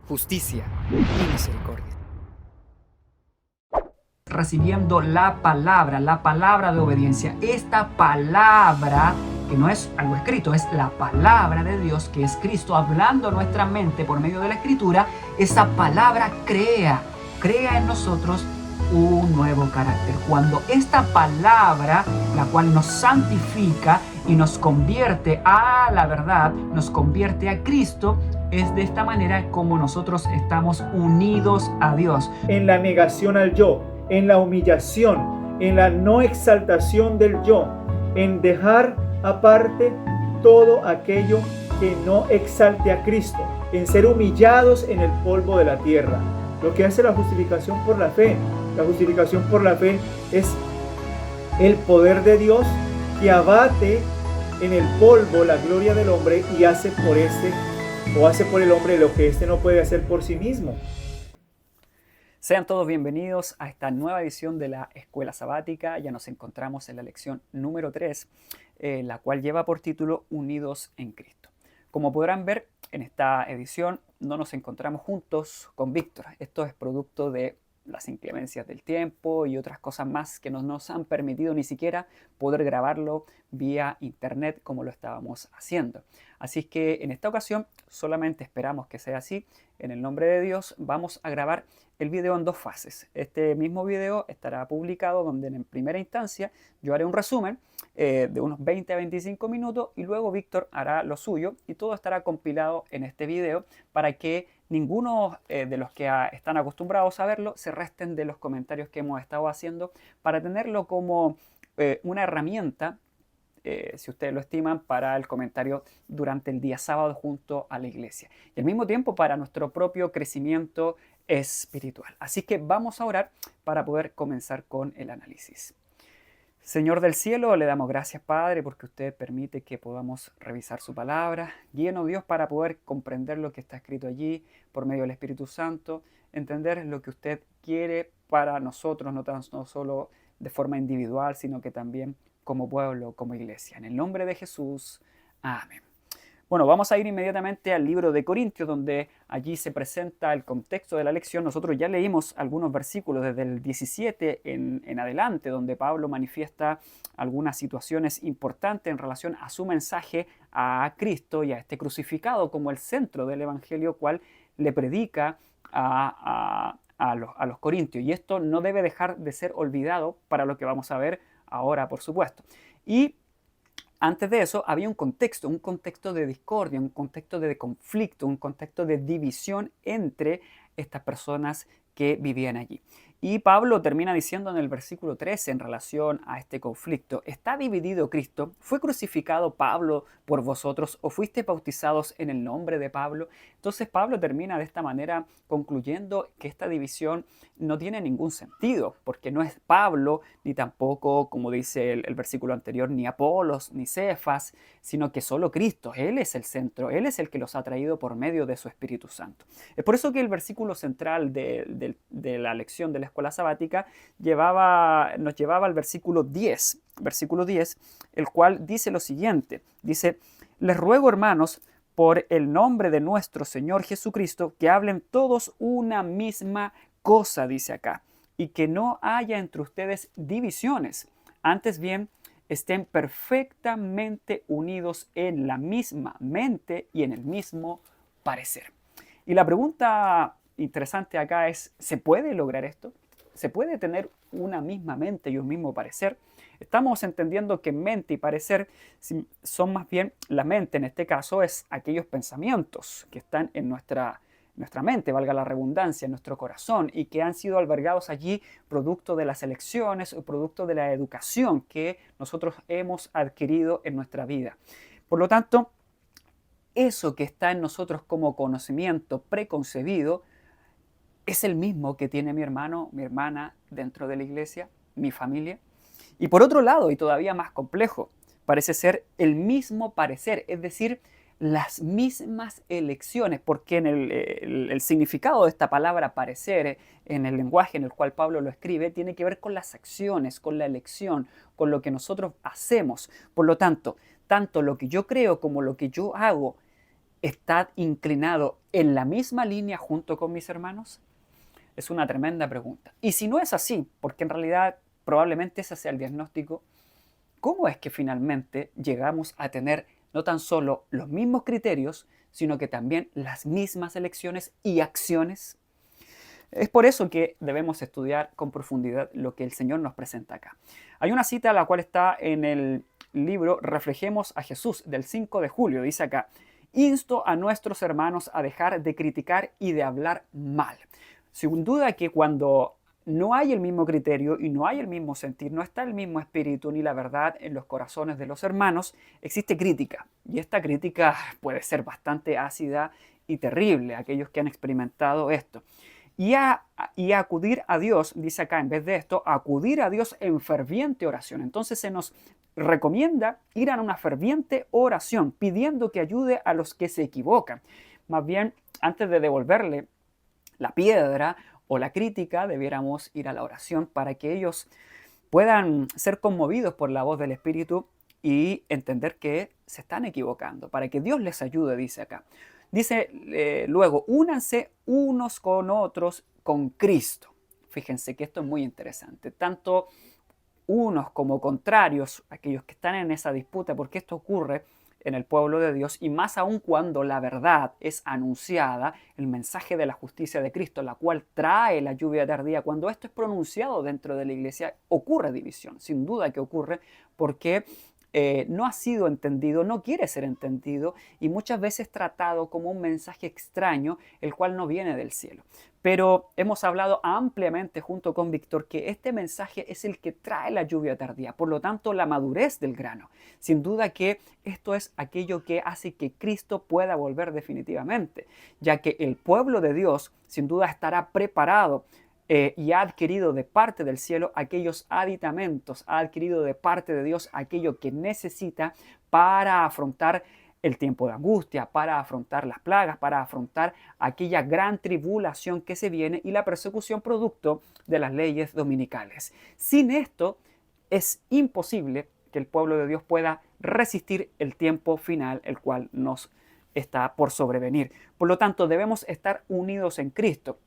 justicia y misericordia. Recibiendo la palabra de obediencia. Esta palabra, que no es algo escrito, es la palabra de Dios, que es Cristo hablando a nuestra mente por medio de la Escritura. Esa palabra crea en nosotros un nuevo carácter. Cuando esta palabra, la cual nos santifica y nos convierte a la verdad, nos convierte a Cristo, es de esta manera como nosotros estamos unidos a Dios. En la negación al yo, en la humillación, en la no exaltación del yo, en dejar aparte todo aquello que no exalte a Cristo, en ser humillados en el polvo de la tierra. Lo que hace la justificación por la fe. La justificación por la fe es el poder de Dios que abate en el polvo la gloria del hombre y hace por el hombre lo que éste no puede hacer por sí mismo. Sean todos bienvenidos a esta nueva edición de la Escuela Sabática. Ya nos encontramos en la lección número 3, la cual lleva por título Unidos en Cristo. Como podrán ver, en esta edición no nos encontramos juntos con Víctor. Esto es producto de las inclemencias del tiempo y otras cosas más que no nos han permitido ni siquiera poder grabarlo vía internet como lo estábamos haciendo. Así es que en esta ocasión solamente esperamos que sea así. En el nombre de Dios vamos a grabar el video en dos fases. Este mismo video estará publicado donde en primera instancia yo haré un resumen de unos 20 a 25 minutos y luego Víctor hará lo suyo y todo estará compilado en este video para que ninguno de los que están acostumbrados a verlo se resten de los comentarios que hemos estado haciendo para tenerlo como una herramienta, si ustedes lo estiman, para el comentario durante el día sábado junto a la iglesia y al mismo tiempo para nuestro propio crecimiento espiritual. Así que vamos a orar para poder comenzar con el análisis. Señor del cielo, le damos gracias, Padre, porque usted permite que podamos revisar su palabra. Guíenos, Dios, para poder comprender lo que está escrito allí por medio del Espíritu Santo, entender lo que usted quiere para nosotros, no solo de forma individual, sino que también como pueblo, como iglesia. En el nombre de Jesús, amén. Bueno, vamos a ir inmediatamente al libro de Corintios, donde allí se presenta el contexto de la lección. Nosotros ya leímos algunos versículos desde el 17 en adelante, donde Pablo manifiesta algunas situaciones importantes en relación a su mensaje a Cristo y a este crucificado como el centro del evangelio, cual le predica a los corintios. Y esto no debe dejar de ser olvidado para lo que vamos a ver ahora, por supuesto. Y antes de eso había un contexto de discordia, un contexto de conflicto, un contexto de división entre estas personas que vivían allí. Y Pablo termina diciendo en el versículo 13 en relación a este conflicto: ¿está dividido Cristo? ¿Fue crucificado Pablo por vosotros o fuisteis bautizados en el nombre de Pablo? Entonces Pablo termina de esta manera concluyendo que esta división no tiene ningún sentido, porque no es Pablo, ni tampoco, como dice el versículo anterior, ni Apolos, ni Cefas, sino que solo Cristo. Él es el centro, Él es el que los ha traído por medio de su Espíritu Santo. Es por eso que el versículo central de la lección de la escuela sabática nos llevaba al versículo 10, el cual dice lo siguiente, dice: les ruego, hermanos, por el nombre de nuestro Señor Jesucristo, que hablen todos una misma cosa, dice acá, y que no haya entre ustedes divisiones, antes bien estén perfectamente unidos en la misma mente y en el mismo parecer. Y la pregunta interesante acá es: ¿se puede lograr esto? ¿Se puede tener una misma mente y un mismo parecer? Estamos entendiendo que mente y parecer son más bien, la mente en este caso es aquellos pensamientos que están en nuestra mente, valga la redundancia, en nuestro corazón, y que han sido albergados allí producto de las elecciones o producto de la educación que nosotros hemos adquirido en nuestra vida. Por lo tanto, eso que está en nosotros como conocimiento preconcebido es el mismo que tiene mi hermano, mi hermana dentro de la iglesia, mi familia. Y por otro lado, y todavía más complejo, parece ser el mismo parecer, es decir, las mismas elecciones, porque en el significado de esta palabra parecer, en el lenguaje en el cual Pablo lo escribe, tiene que ver con las acciones, con la elección, con lo que nosotros hacemos. Por lo tanto lo que yo creo como lo que yo hago ¿Estad inclinado en la misma línea junto con mis hermanos? Es una tremenda pregunta. Y si no es así, porque en realidad probablemente ese sea el diagnóstico, ¿cómo es que finalmente llegamos a tener no tan solo los mismos criterios, sino que también las mismas elecciones y acciones? Es por eso que debemos estudiar con profundidad lo que el Señor nos presenta acá. Hay una cita la cual está en el libro Reflejemos a Jesús del 5 de julio. Dice acá: insto a nuestros hermanos a dejar de criticar y de hablar mal. Sin duda que cuando no hay el mismo criterio y no hay el mismo sentir, no está el mismo espíritu ni la verdad en los corazones de los hermanos, existe crítica. Y esta crítica puede ser bastante ácida y terrible, aquellos que han experimentado esto. Y acudir a Dios, dice acá, en vez de esto, acudir a Dios en ferviente oración. Entonces se nos recomienda ir a una ferviente oración, pidiendo que ayude a los que se equivocan. Más bien, antes de devolverle la piedra o la crítica, debiéramos ir a la oración para que ellos puedan ser conmovidos por la voz del Espíritu y entender que se están equivocando, para que Dios les ayude, dice acá. Dice luego, únanse unos con otros con Cristo. Fíjense que esto es muy interesante. Tanto unos como contrarios, aquellos que están en esa disputa, porque esto ocurre en el pueblo de Dios, y más aún cuando la verdad es anunciada, el mensaje de la justicia de Cristo, la cual trae la lluvia tardía, cuando esto es pronunciado dentro de la iglesia, ocurre división, sin duda que ocurre, porque no ha sido entendido, no quiere ser entendido y muchas veces tratado como un mensaje extraño, el cual no viene del cielo. Pero hemos hablado ampliamente junto con Víctor que este mensaje es el que trae la lluvia tardía, por lo tanto la madurez del grano. Sin duda que esto es aquello que hace que Cristo pueda volver definitivamente, ya que el pueblo de Dios sin duda estará preparado y ha adquirido de parte del cielo aquellos aditamentos, ha adquirido de parte de Dios aquello que necesita para afrontar el tiempo de angustia, para afrontar las plagas, para afrontar aquella gran tribulación que se viene y la persecución producto de las leyes dominicales. Sin esto es imposible que el pueblo de Dios pueda resistir el tiempo final, el cual nos está por sobrevenir. Por lo tanto, debemos estar unidos en Cristo.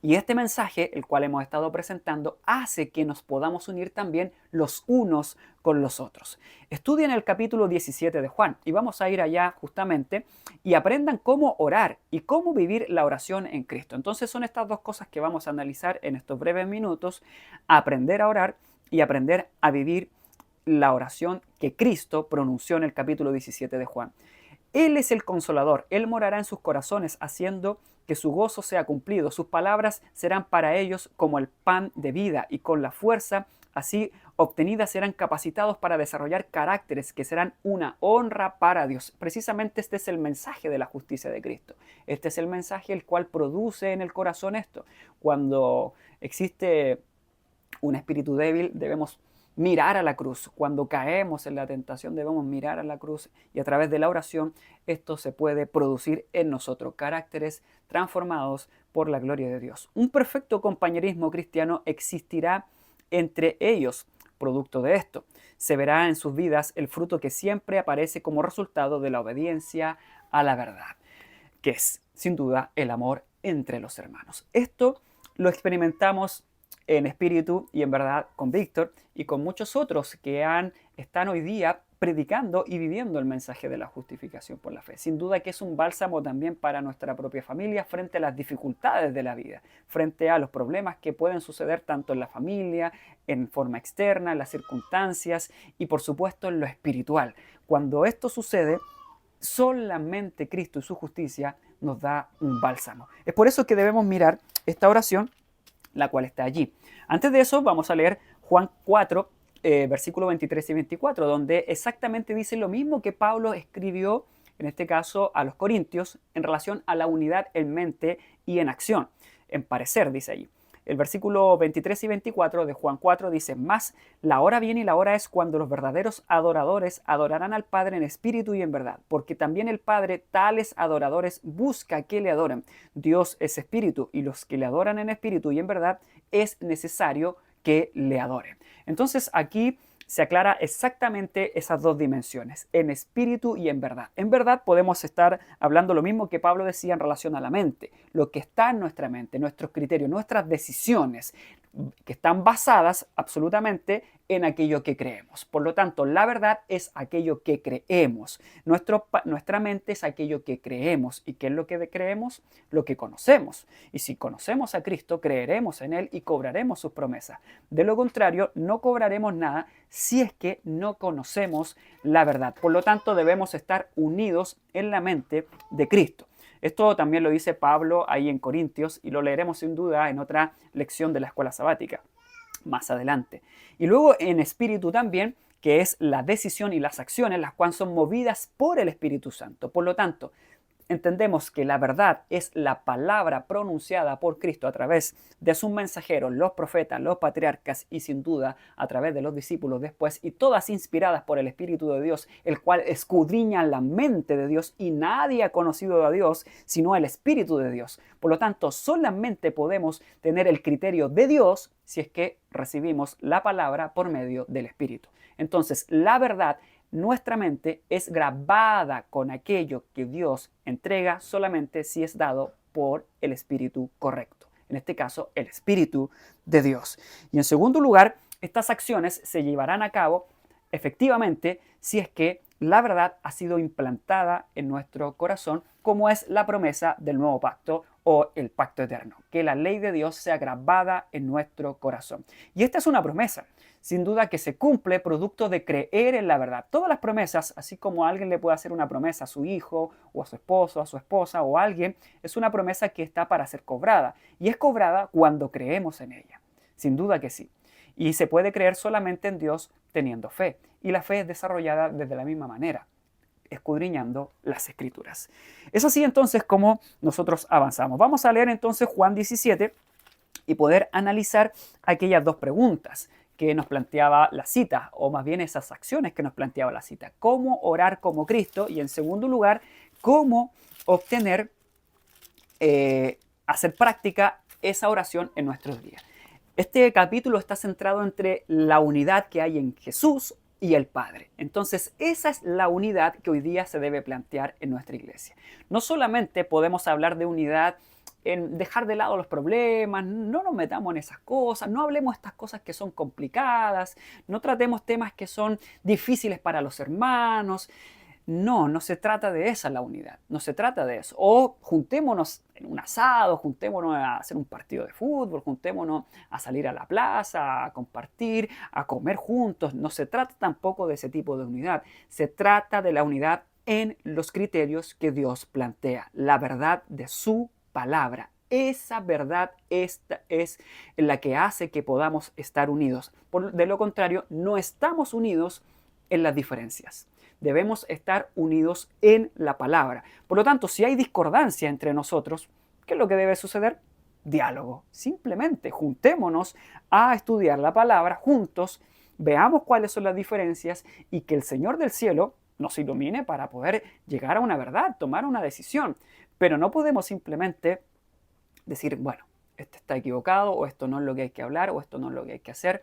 Y este mensaje, el cual hemos estado presentando, hace que nos podamos unir también los unos con los otros. Estudien el capítulo 17 de Juan y vamos a ir allá justamente y aprendan cómo orar y cómo vivir la oración en Cristo. Entonces son estas dos cosas que vamos a analizar en estos breves minutos: aprender a orar y aprender a vivir la oración que Cristo pronunció en el capítulo 17 de Juan. Él es el consolador, Él morará en sus corazones haciendo que su gozo sea cumplido. Sus palabras serán para ellos como el pan de vida y con la fuerza así obtenida serán capacitados para desarrollar caracteres que serán una honra para Dios. Precisamente este es el mensaje de la justicia de Cristo. Este es el mensaje el cual produce en el corazón esto. Cuando existe un espíritu débil, debemos mirar a la cruz. Cuando caemos en la tentación, debemos mirar a la cruz y a través de la oración esto se puede producir en nosotros, caracteres transformados por la gloria de Dios. Un perfecto compañerismo cristiano existirá entre ellos. Producto de esto, se verá en sus vidas el fruto que siempre aparece como resultado de la obediencia a la verdad, que es, sin duda, el amor entre los hermanos. Esto lo experimentamos en espíritu y en verdad con Víctor y con muchos otros que están hoy día predicando y viviendo el mensaje de la justificación por la fe. Sin duda que es un bálsamo también para nuestra propia familia frente a las dificultades de la vida, frente a los problemas que pueden suceder tanto en la familia, en forma externa, en las circunstancias y por supuesto en lo espiritual. Cuando esto sucede, solamente Cristo y su justicia nos da un bálsamo. Es por eso que debemos mirar esta oración, la cual está allí. Antes de eso vamos a leer Juan 4, versículos 23 y 24, donde exactamente dice lo mismo que Pablo escribió, en este caso a los Corintios, en relación a la unidad en mente y en acción, en parecer, dice allí. El versículo 23 y 24 de Juan 4 dice: «Mas la hora viene y la hora es cuando los verdaderos adoradores adorarán al Padre en espíritu y en verdad, porque también el Padre tales adoradores busca que le adoren. Dios es espíritu, y los que le adoran en espíritu y en verdad es necesario que le adoren». Entonces aquí se aclara exactamente esas dos dimensiones, en espíritu y en verdad. En verdad podemos estar hablando lo mismo que Pablo decía en relación a la mente, lo que está en nuestra mente, nuestros criterios, nuestras decisiones, que están basadas absolutamente en aquello que creemos. Por lo tanto, la verdad es aquello que creemos. Nuestra mente es aquello que creemos. ¿Y qué es lo que creemos? Lo que conocemos. Y si conocemos a Cristo, creeremos en Él y cobraremos sus promesas. De lo contrario, no cobraremos nada si es que no conocemos la verdad. Por lo tanto, debemos estar unidos en la mente de Cristo. Esto también lo dice Pablo ahí en Corintios y lo leeremos sin duda en otra lección de la escuela sabática más adelante. Y luego en espíritu también, que es la decisión y las acciones, las cuales son movidas por el Espíritu Santo. Por lo tanto, entendemos que la verdad es la palabra pronunciada por Cristo a través de sus mensajeros, los profetas, los patriarcas y sin duda a través de los discípulos después, y todas inspiradas por el Espíritu de Dios, el cual escudriña la mente de Dios, y nadie ha conocido a Dios sino el Espíritu de Dios. Por lo tanto, solamente podemos tener el criterio de Dios si es que recibimos la palabra por medio del Espíritu. Entonces, la verdad, nuestra mente es grabada con aquello que Dios entrega solamente si es dado por el Espíritu correcto. En este caso, el Espíritu de Dios. Y en segundo lugar, estas acciones se llevarán a cabo efectivamente si es que la verdad ha sido implantada en nuestro corazón, como es la promesa del nuevo pacto o el pacto eterno, que la ley de Dios sea grabada en nuestro corazón. Y esta es una promesa, sin duda, que se cumple producto de creer en la verdad. Todas las promesas, así como alguien le puede hacer una promesa a su hijo o a su esposo, a su esposa o a alguien, es una promesa que está para ser cobrada. Y es cobrada cuando creemos en ella. Sin duda que sí. Y se puede creer solamente en Dios teniendo fe. Y la fe es desarrollada desde la misma manera, escudriñando las Escrituras. Es así entonces como nosotros avanzamos. Vamos a leer entonces Juan 17 y poder analizar aquellas dos preguntas que nos planteaba la cita, o más bien esas acciones que nos planteaba la cita. Cómo orar como Cristo, y en segundo lugar, cómo obtener, hacer práctica esa oración en nuestros días. Este capítulo está centrado entre la unidad que hay en Jesús y el Padre. Entonces, esa es la unidad que hoy día se debe plantear en nuestra iglesia. No solamente podemos hablar de unidad en dejar de lado los problemas, no nos metamos en esas cosas, no hablemos de estas cosas que son complicadas, no tratemos temas que son difíciles para los hermanos. No se trata de esa la unidad, no se trata de eso. O juntémonos en un asado, juntémonos a hacer un partido de fútbol, juntémonos a salir a la plaza, a compartir, a comer juntos. No se trata tampoco de ese tipo de unidad. Se trata de la unidad en los criterios que Dios plantea, la verdad de su palabra. Esa verdad es la que hace que podamos estar unidos. De lo contrario, no estamos unidos en las diferencias. Debemos estar unidos en la palabra. Por lo tanto, si hay discordancia entre nosotros, ¿qué es lo que debe suceder? Diálogo. Simplemente juntémonos a estudiar la palabra juntos, veamos cuáles son las diferencias y que el Señor del cielo nos ilumine para poder llegar a una verdad, tomar una decisión. Pero no podemos simplemente decir, bueno, este está equivocado, o esto no es lo que hay que hablar, o esto no es lo que hay que hacer,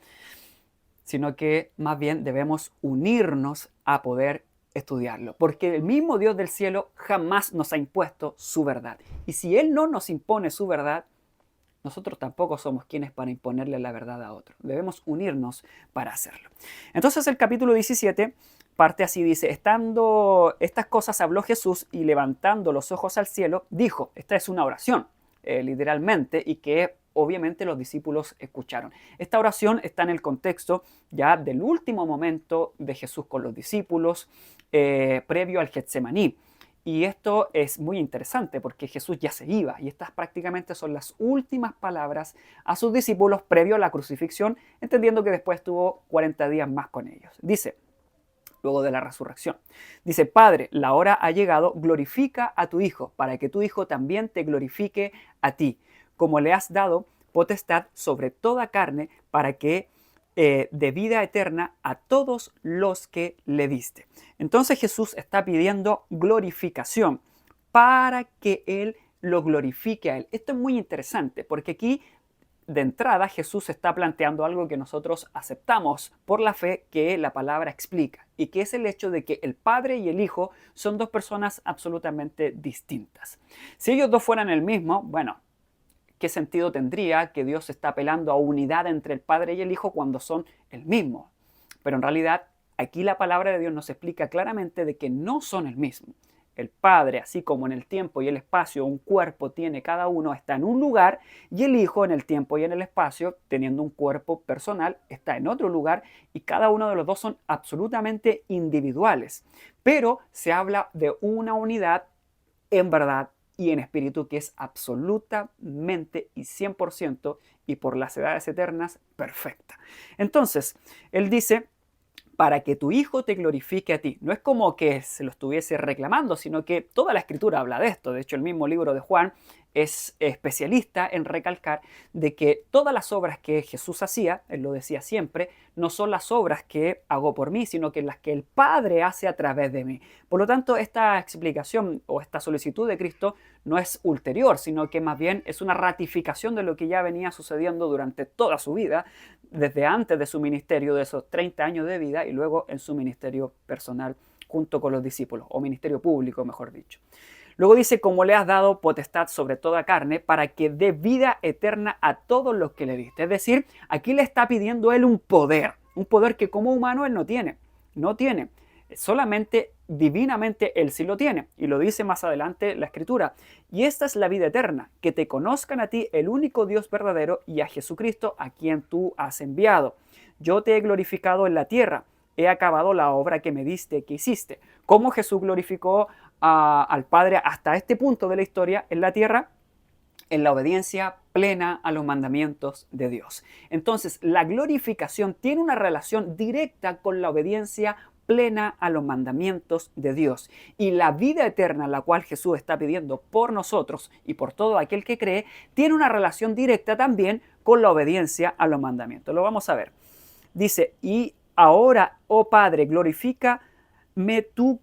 sino que más bien debemos unirnos a poder estudiarlo, porque el mismo Dios del cielo jamás nos ha impuesto su verdad. Y si Él no nos impone su verdad, nosotros tampoco somos quienes para imponerle la verdad a otro. Debemos unirnos para hacerlo. Entonces el capítulo 17 parte así, dice, estando estas cosas habló Jesús y levantando los ojos al cielo, dijo, esta es una oración, literalmente, y que obviamente los discípulos escucharon. Esta oración está en el contexto ya del último momento de Jesús con los discípulos, previo al Getsemaní. Y esto es muy interesante porque Jesús ya se iba y estas prácticamente son las últimas palabras a sus discípulos previo a la crucifixión, entendiendo que después estuvo 40 días más con ellos. Dice, luego de la resurrección, dice, Padre, la hora ha llegado, glorifica a tu Hijo, para que tu Hijo también te glorifique a ti, como le has dado potestad sobre toda carne, para que de vida eterna a todos los que le diste. Entonces Jesús está pidiendo glorificación para que Él lo glorifique a Él. Esto es muy interesante porque aquí de entrada Jesús está planteando algo que nosotros aceptamos por la fe que la palabra explica, y que es el hecho de que el Padre y el Hijo son dos personas absolutamente distintas. Si ellos dos fueran el mismo, bueno, ¿qué sentido tendría que Dios está apelando a unidad entre el Padre y el Hijo cuando son el mismo? Pero en realidad aquí la palabra de Dios nos explica claramente de que no son el mismo. El Padre, así como en el tiempo y el espacio un cuerpo tiene cada uno, está en un lugar, y el Hijo en el tiempo y en el espacio, teniendo un cuerpo personal, está en otro lugar, y cada uno de los dos son absolutamente individuales. Pero se habla de una unidad en verdad y en espíritu que es absolutamente y 100% y por las edades eternas perfecta. Entonces, él dice, para que tu Hijo te glorifique a ti. No es como que se lo estuviese reclamando, sino que toda la Escritura habla de esto. De hecho, el mismo libro de Juan es especialista en recalcar de que todas las obras que Jesús hacía, él lo decía siempre, no son las obras que hago por mí, sino que las que el Padre hace a través de mí. Por lo tanto, esta explicación o esta solicitud de Cristo no es ulterior, sino que más bien es una ratificación de lo que ya venía sucediendo durante toda su vida, desde antes de su ministerio, de esos 30 años de vida, y luego en su ministerio personal junto con los discípulos, o ministerio público, mejor dicho. Luego dice, como le has dado potestad sobre toda carne, para que dé vida eterna a todos los que le diste. Es decir, aquí le está pidiendo él un poder que como humano él no tiene. Solamente divinamente él sí lo tiene. Y lo dice más adelante la Escritura. Y esta es la vida eterna, que te conozcan a ti, el único Dios verdadero, y a Jesucristo, a quien tú has enviado. Yo te he glorificado en la tierra. He acabado la obra que me diste que hiciste. ¿Cómo Jesús glorificó al Padre hasta este punto de la historia en la tierra? En la obediencia plena a los mandamientos de Dios. Entonces, la glorificación tiene una relación directa con la obediencia plena a los mandamientos de Dios. Y la vida eterna, la cual Jesús está pidiendo por nosotros y por todo aquel que cree, tiene una relación directa también con la obediencia a los mandamientos. Lo vamos a ver. Dice, y ahora, oh Padre, glorifícame tú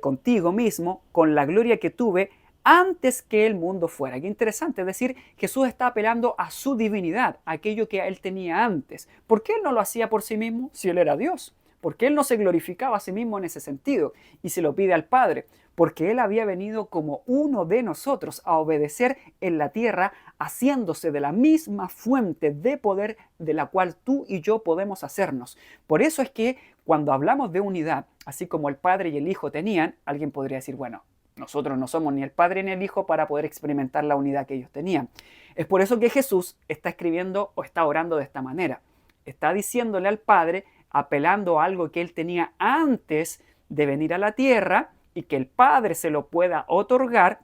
contigo mismo con la gloria que tuve antes que el mundo fuera. Qué interesante, es decir, Jesús está apelando a su divinidad, a aquello que él tenía antes. ¿Por qué él no lo hacía por sí mismo si él era Dios? ¿Por qué él no se glorificaba a sí mismo en ese sentido y se lo pide al Padre? Porque él había venido como uno de nosotros a obedecer en la tierra, haciéndose de la misma fuente de poder de la cual tú y yo podemos hacernos. Por eso es que cuando hablamos de unidad, así como el Padre y el Hijo tenían, alguien podría decir, bueno, nosotros no somos ni el Padre ni el Hijo para poder experimentar la unidad que ellos tenían. Es por eso que Jesús está escribiendo o está orando de esta manera. Está diciéndole al Padre, apelando a algo que él tenía antes de venir a la tierra y que el Padre se lo pueda otorgar,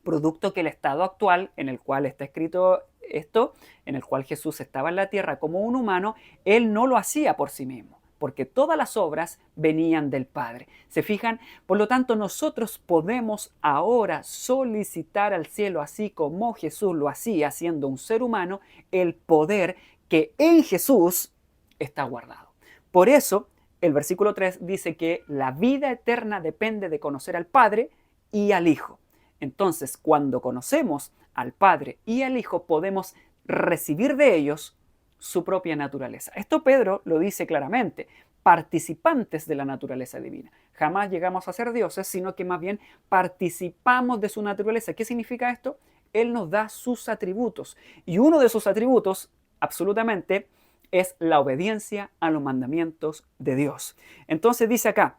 producto que el estado actual en el cual está escrito esto, en el cual Jesús estaba en la tierra como un humano, él no lo hacía por sí mismo, porque todas las obras venían del Padre. ¿Se fijan? Por lo tanto, nosotros podemos ahora solicitar al cielo, así como Jesús lo hacía siendo un ser humano, el poder que en Jesús está guardado. Por eso, el versículo 3 dice que la vida eterna depende de conocer al Padre y al Hijo. Entonces, cuando conocemos al Padre y al Hijo, podemos recibir de ellos su propia naturaleza. Esto Pedro lo dice claramente, participantes de la naturaleza divina. Jamás llegamos a ser dioses, sino que más bien participamos de su naturaleza. ¿Qué significa esto? Él nos da sus atributos. Y uno de sus atributos, absolutamente, es la obediencia a los mandamientos de Dios. Entonces dice acá,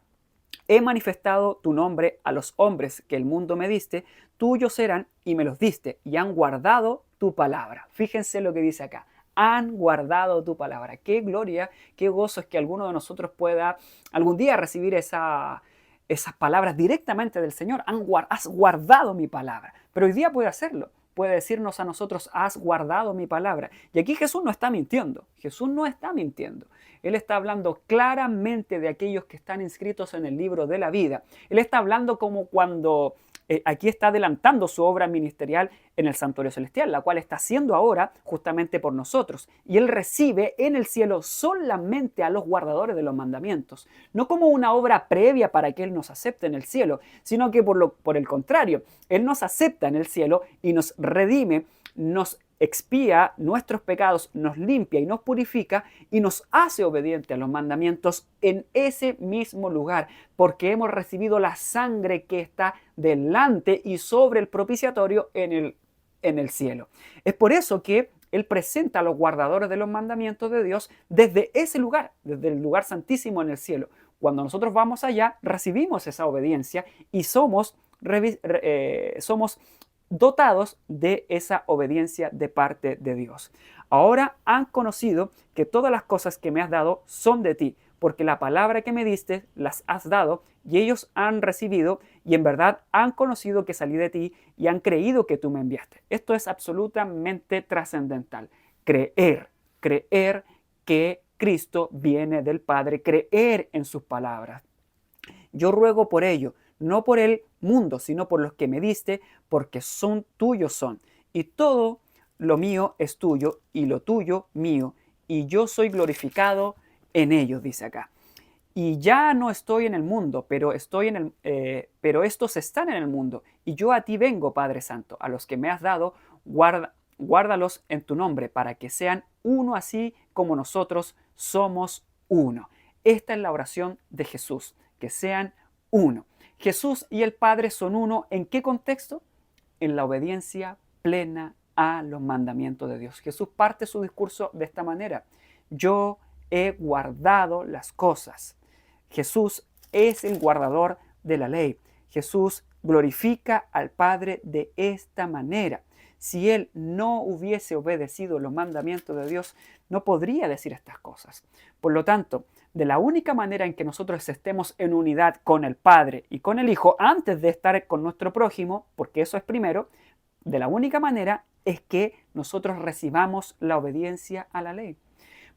he manifestado tu nombre a los hombres que el mundo me diste, tuyos serán y me los diste, y han guardado tu palabra. Fíjense lo que dice acá. Han guardado tu palabra. Qué gloria, qué gozo es que alguno de nosotros pueda algún día recibir esas palabras directamente del Señor. Has guardado mi palabra. Pero hoy día puede hacerlo. Puede decirnos a nosotros, has guardado mi palabra. Y aquí Jesús no está mintiendo. Jesús no está mintiendo. Él está hablando claramente de aquellos que están inscritos en el libro de la vida. Él está hablando como cuando aquí está adelantando su obra ministerial en el santuario celestial, la cual está haciendo ahora justamente por nosotros. Y Él recibe en el cielo solamente a los guardadores de los mandamientos. No como una obra previa para que Él nos acepte en el cielo, sino que por el contrario, Él nos acepta en el cielo y nos redime nos expía nuestros pecados, nos limpia y nos purifica y nos hace obediente a los mandamientos en ese mismo lugar, porque hemos recibido la sangre que está delante y sobre el propiciatorio en el cielo. Es por eso que Él presenta a los guardadores de los mandamientos de Dios desde ese lugar, desde el lugar santísimo en el cielo. Cuando nosotros vamos allá, recibimos esa obediencia y somos dotados de esa obediencia de parte de Dios. Ahora han conocido que todas las cosas que me has dado son de ti, porque la palabra que me diste las has dado, y ellos han recibido y en verdad han conocido que salí de ti y han creído que tú me enviaste. Esto es absolutamente trascendental. Creer que Cristo viene del Padre, creer en sus palabras. Yo ruego por ello, no por el mundo, sino por los que me diste, porque son tuyos son. Y todo lo mío es tuyo, y lo tuyo mío, y yo soy glorificado en ellos, dice acá. Y ya no estoy en el mundo, pero estos están en el mundo, y yo a ti vengo, Padre Santo, a los que me has dado, guárdalos en tu nombre, para que sean uno así como nosotros somos uno. Esta es la oración de Jesús, que sean uno. Jesús y el Padre son uno. ¿En qué contexto? En la obediencia plena a los mandamientos de Dios. Jesús parte su discurso de esta manera. Yo he guardado las cosas. Jesús es el guardador de la ley. Jesús glorifica al Padre de esta manera. Si Él no hubiese obedecido los mandamientos de Dios, no podría decir estas cosas. Por lo tanto, de la única manera en que nosotros estemos en unidad con el Padre y con el Hijo, antes de estar con nuestro prójimo, porque eso es primero, de la única manera es que nosotros recibamos la obediencia a la ley.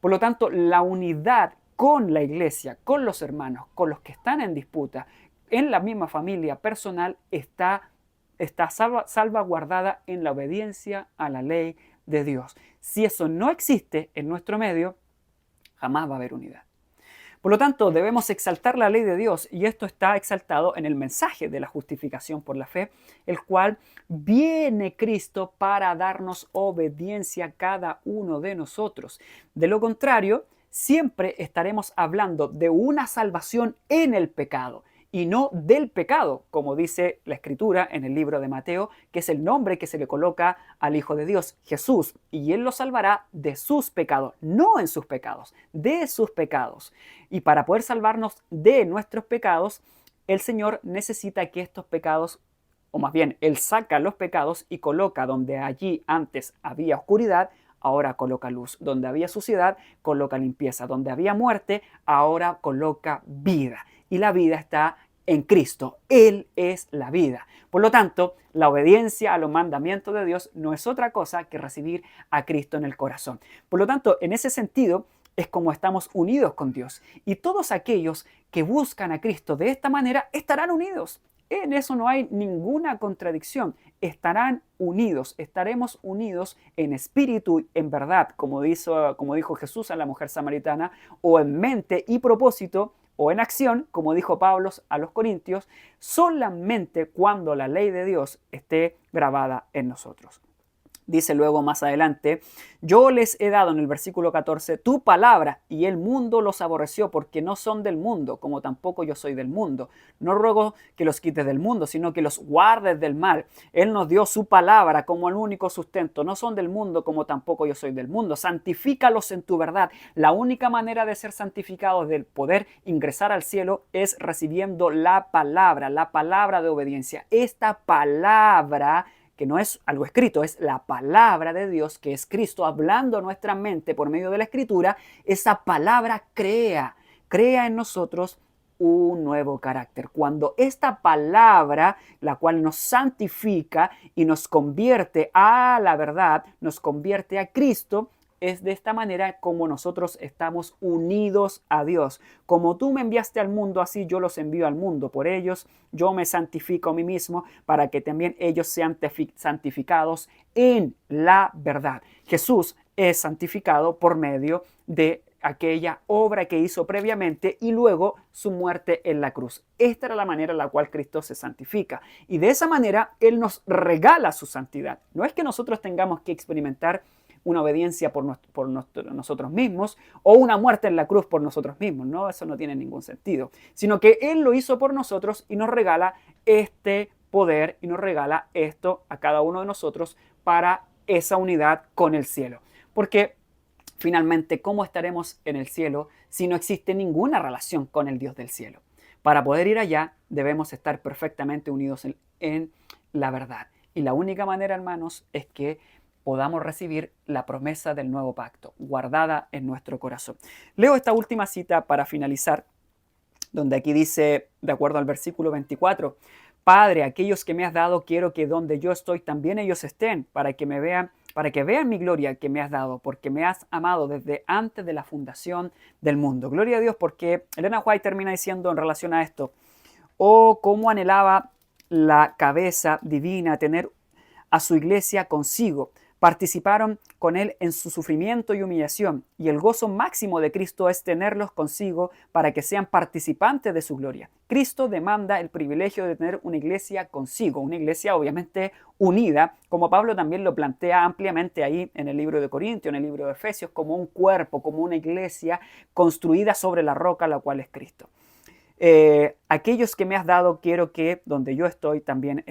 Por lo tanto, la unidad con la iglesia, con los hermanos, con los que están en disputa, en la misma familia personal, está salvaguardada en la obediencia a la ley de Dios. Si eso no existe en nuestro medio, jamás va a haber unidad. Por lo tanto, debemos exaltar la ley de Dios, y esto está exaltado en el mensaje de la justificación por la fe, el cual viene Cristo para darnos obediencia a cada uno de nosotros. De lo contrario, siempre estaremos hablando de una salvación en el pecado y no del pecado, como dice la Escritura en el libro de Mateo, que es el nombre que se le coloca al Hijo de Dios, Jesús, y Él lo salvará de sus pecados, no en sus pecados, de sus pecados. Y para poder salvarnos de nuestros pecados, el Señor necesita que estos pecados, o más bien, Él saca los pecados y coloca donde allí antes había oscuridad, ahora coloca luz. Donde había suciedad, coloca limpieza. Donde había muerte, ahora coloca vida. Y la vida está en Cristo. Él es la vida. Por lo tanto, la obediencia a los mandamientos de Dios no es otra cosa que recibir a Cristo en el corazón. Por lo tanto, en ese sentido, es como estamos unidos con Dios. Y todos aquellos que buscan a Cristo de esta manera estarán unidos. En eso no hay ninguna contradicción. Estarán unidos, estaremos unidos en espíritu, en verdad, como dijo Jesús a la mujer samaritana, o en mente y propósito, o en acción, como dijo Pablo a los Corintios, solamente cuando la ley de Dios esté grabada en nosotros. Dice luego más adelante, yo les he dado en el versículo 14 tu palabra y el mundo los aborreció porque no son del mundo, como tampoco yo soy del mundo. No ruego que los quites del mundo, sino que los guardes del mal. Él nos dio su palabra como el único sustento. No son del mundo, como tampoco yo soy del mundo. Santifícalos en tu verdad. La única manera de ser santificados, de poder ingresar al cielo, es recibiendo la palabra de obediencia. Esta palabra, que no es algo escrito, es la palabra de Dios, que es Cristo hablando a nuestra mente por medio de la Escritura. Esa palabra crea en nosotros un nuevo carácter. Cuando esta palabra, la cual nos santifica y nos convierte a la verdad, nos convierte a Cristo, es de esta manera como nosotros estamos unidos a Dios. Como tú me enviaste al mundo, así yo los envío al mundo. Por ellos yo me santifico a mí mismo, para que también ellos sean santificados en la verdad. Jesús es santificado por medio de aquella obra que hizo previamente y luego su muerte en la cruz. Esta era la manera en la cual Cristo se santifica. Y de esa manera Él nos regala su santidad. No es que nosotros tengamos que experimentar una obediencia por nosotros mismos o una muerte en la cruz por nosotros mismos. No, eso no tiene ningún sentido. Sino que Él lo hizo por nosotros y nos regala este poder y nos regala esto a cada uno de nosotros para esa unidad con el cielo. Porque finalmente, ¿cómo estaremos en el cielo si no existe ninguna relación con el Dios del cielo? Para poder ir allá debemos estar perfectamente unidos en la verdad. Y la única manera, hermanos, es que podamos recibir la promesa del nuevo pacto, guardada en nuestro corazón. Leo esta última cita para finalizar, donde aquí dice, de acuerdo al versículo 24, Padre, aquellos que me has dado, quiero que donde yo estoy también ellos estén, para que vean mi gloria que me has dado, porque me has amado desde antes de la fundación del mundo. Gloria a Dios, porque Elena White termina diciendo en relación a esto, oh, cómo anhelaba la cabeza divina tener a su iglesia consigo. Participaron con Él en su sufrimiento y humillación, y el gozo máximo de Cristo es tenerlos consigo para que sean participantes de su gloria. Cristo demanda el privilegio de tener una iglesia consigo, una iglesia obviamente unida, como Pablo también lo plantea ampliamente ahí en el libro de Corintios, en el libro de Efesios, como un cuerpo, como una iglesia construida sobre la roca, la cual es Cristo. Aquellos que me has dado, quiero que donde yo estoy también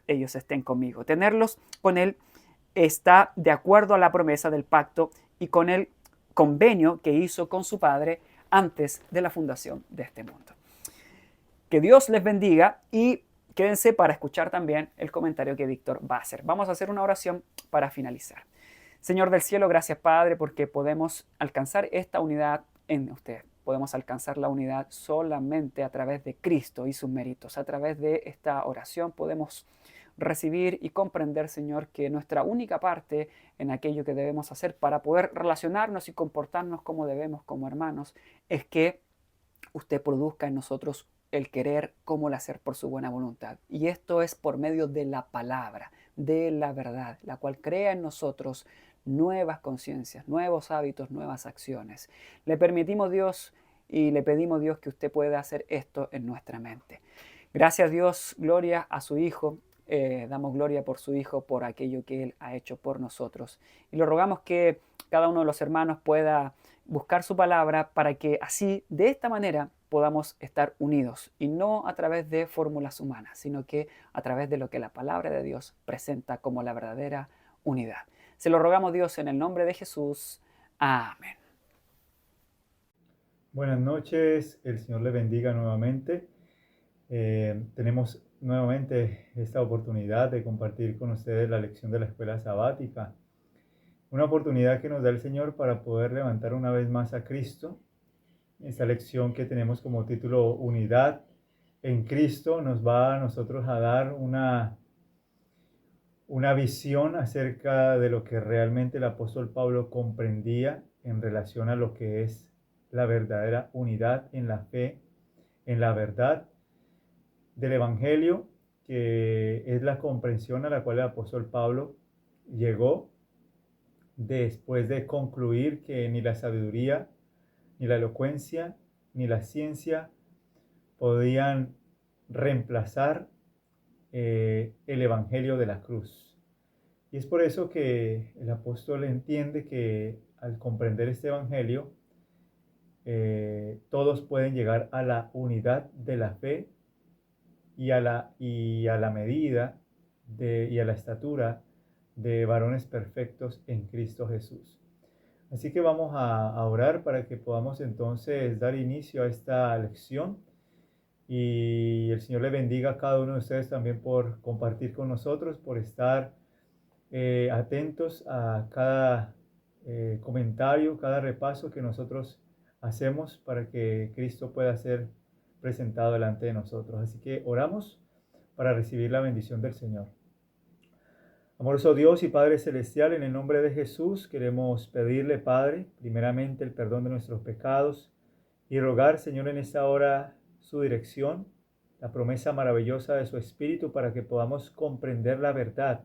ellos estén conmigo. Tenerlos con Él está de acuerdo a la promesa del pacto y con el convenio que hizo con su Padre antes de la fundación de este mundo. Que Dios les bendiga y quédense para escuchar también el comentario que Víctor va a hacer. Vamos a hacer una oración para finalizar. Señor del cielo, gracias Padre porque podemos alcanzar esta unidad en usted. Podemos alcanzar la unidad solamente a través de Cristo y sus méritos. A través de esta oración podemos recibir y comprender, Señor, que nuestra única parte en aquello que debemos hacer para poder relacionarnos y comportarnos como debemos como hermanos es que usted produzca en nosotros el querer como el hacer por su buena voluntad. Y esto es por medio de la palabra, de la verdad, la cual crea en nosotros nuevas conciencias, nuevos hábitos, nuevas acciones. Le permitimos, Dios, y le pedimos, Dios, que usted pueda hacer esto en nuestra mente. Gracias, Dios, gloria a su Hijo. Damos gloria por su Hijo, por aquello que Él ha hecho por nosotros. Y lo rogamos que cada uno de los hermanos pueda buscar su palabra para que así, de esta manera, podamos estar unidos. Y no a través de fórmulas humanas, sino que a través de lo que la palabra de Dios presenta como la verdadera unidad. Se lo rogamos, Dios, en el nombre de Jesús. Amén. Buenas noches, el Señor le bendiga nuevamente. Tenemos nuevamente esta oportunidad de compartir con ustedes la lección de la escuela sabática. Una oportunidad que nos da el Señor para poder levantar una vez más a Cristo. Esta lección que tenemos como título Unidad en Cristo nos va a nosotros a dar una visión acerca de lo que realmente el apóstol Pablo comprendía en relación a lo que es la verdadera unidad en la fe, en la verdad del Evangelio, que es la comprensión a la cual el apóstol Pablo llegó después de concluir que ni la sabiduría, ni la elocuencia, ni la ciencia podían reemplazar el Evangelio de la cruz. Y es por eso que el apóstol entiende que al comprender este Evangelio, todos pueden llegar a la unidad de la fe y a la medida y a la estatura de varones perfectos en Cristo Jesús. Así que vamos a orar para que podamos entonces dar inicio a esta lección y el Señor le bendiga a cada uno de ustedes también por compartir con nosotros, por estar atentos a cada comentario, cada repaso que nosotros hacemos para que Cristo pueda ser presentado delante de nosotros. Así que oramos para recibir la bendición del Señor. Amoroso Dios y Padre Celestial, en el nombre de Jesús queremos pedirle, Padre, primeramente el perdón de nuestros pecados y rogar, Señor, en esta hora su dirección, la promesa maravillosa de su Espíritu para que podamos comprender la verdad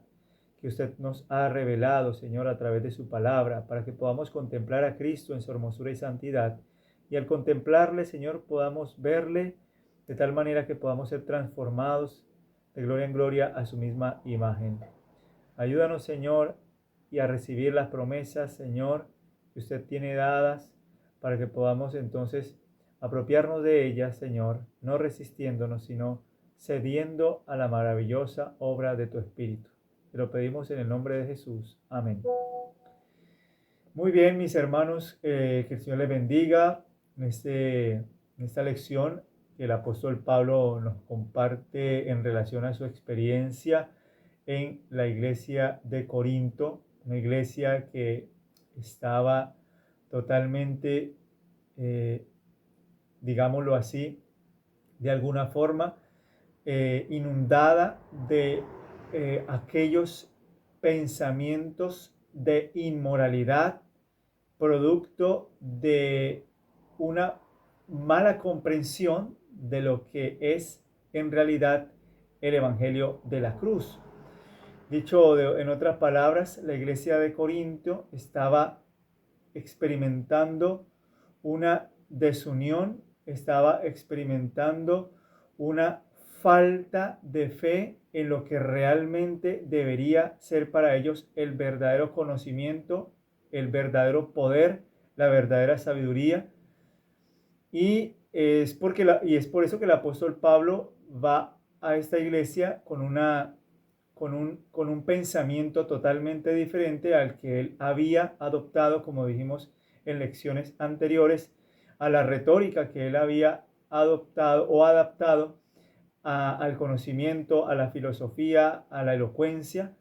que usted nos ha revelado, Señor, a través de su palabra, para que podamos contemplar a Cristo en su hermosura y santidad. Y al contemplarle, Señor, podamos verle de tal manera que podamos ser transformados de gloria en gloria a su misma imagen. Ayúdanos, Señor, y a recibir las promesas, Señor, que usted tiene dadas, para que podamos entonces apropiarnos de ellas, Señor, no resistiéndonos, sino cediendo a la maravillosa obra de tu Espíritu. Te lo pedimos en el nombre de Jesús. Amén. Muy bien, mis hermanos, que el Señor les bendiga en esta lección que el apóstol Pablo nos comparte en relación a su experiencia en la iglesia de Corinto, una iglesia que estaba totalmente, digámoslo así, de alguna forma, inundada de aquellos pensamientos de inmoralidad, producto de una mala comprensión de lo que es en realidad el Evangelio de la cruz. Dicho en otras palabras, la iglesia de Corinto estaba experimentando una desunión, estaba experimentando una falta de fe en lo que realmente debería ser para ellos el verdadero conocimiento, el verdadero poder, la verdadera sabiduría. Y es por eso que el apóstol Pablo va a esta iglesia con un pensamiento totalmente diferente al que él había adoptado, como dijimos en lecciones anteriores, a la retórica que él había adoptado o adaptado al conocimiento, a la filosofía, a la elocuencia,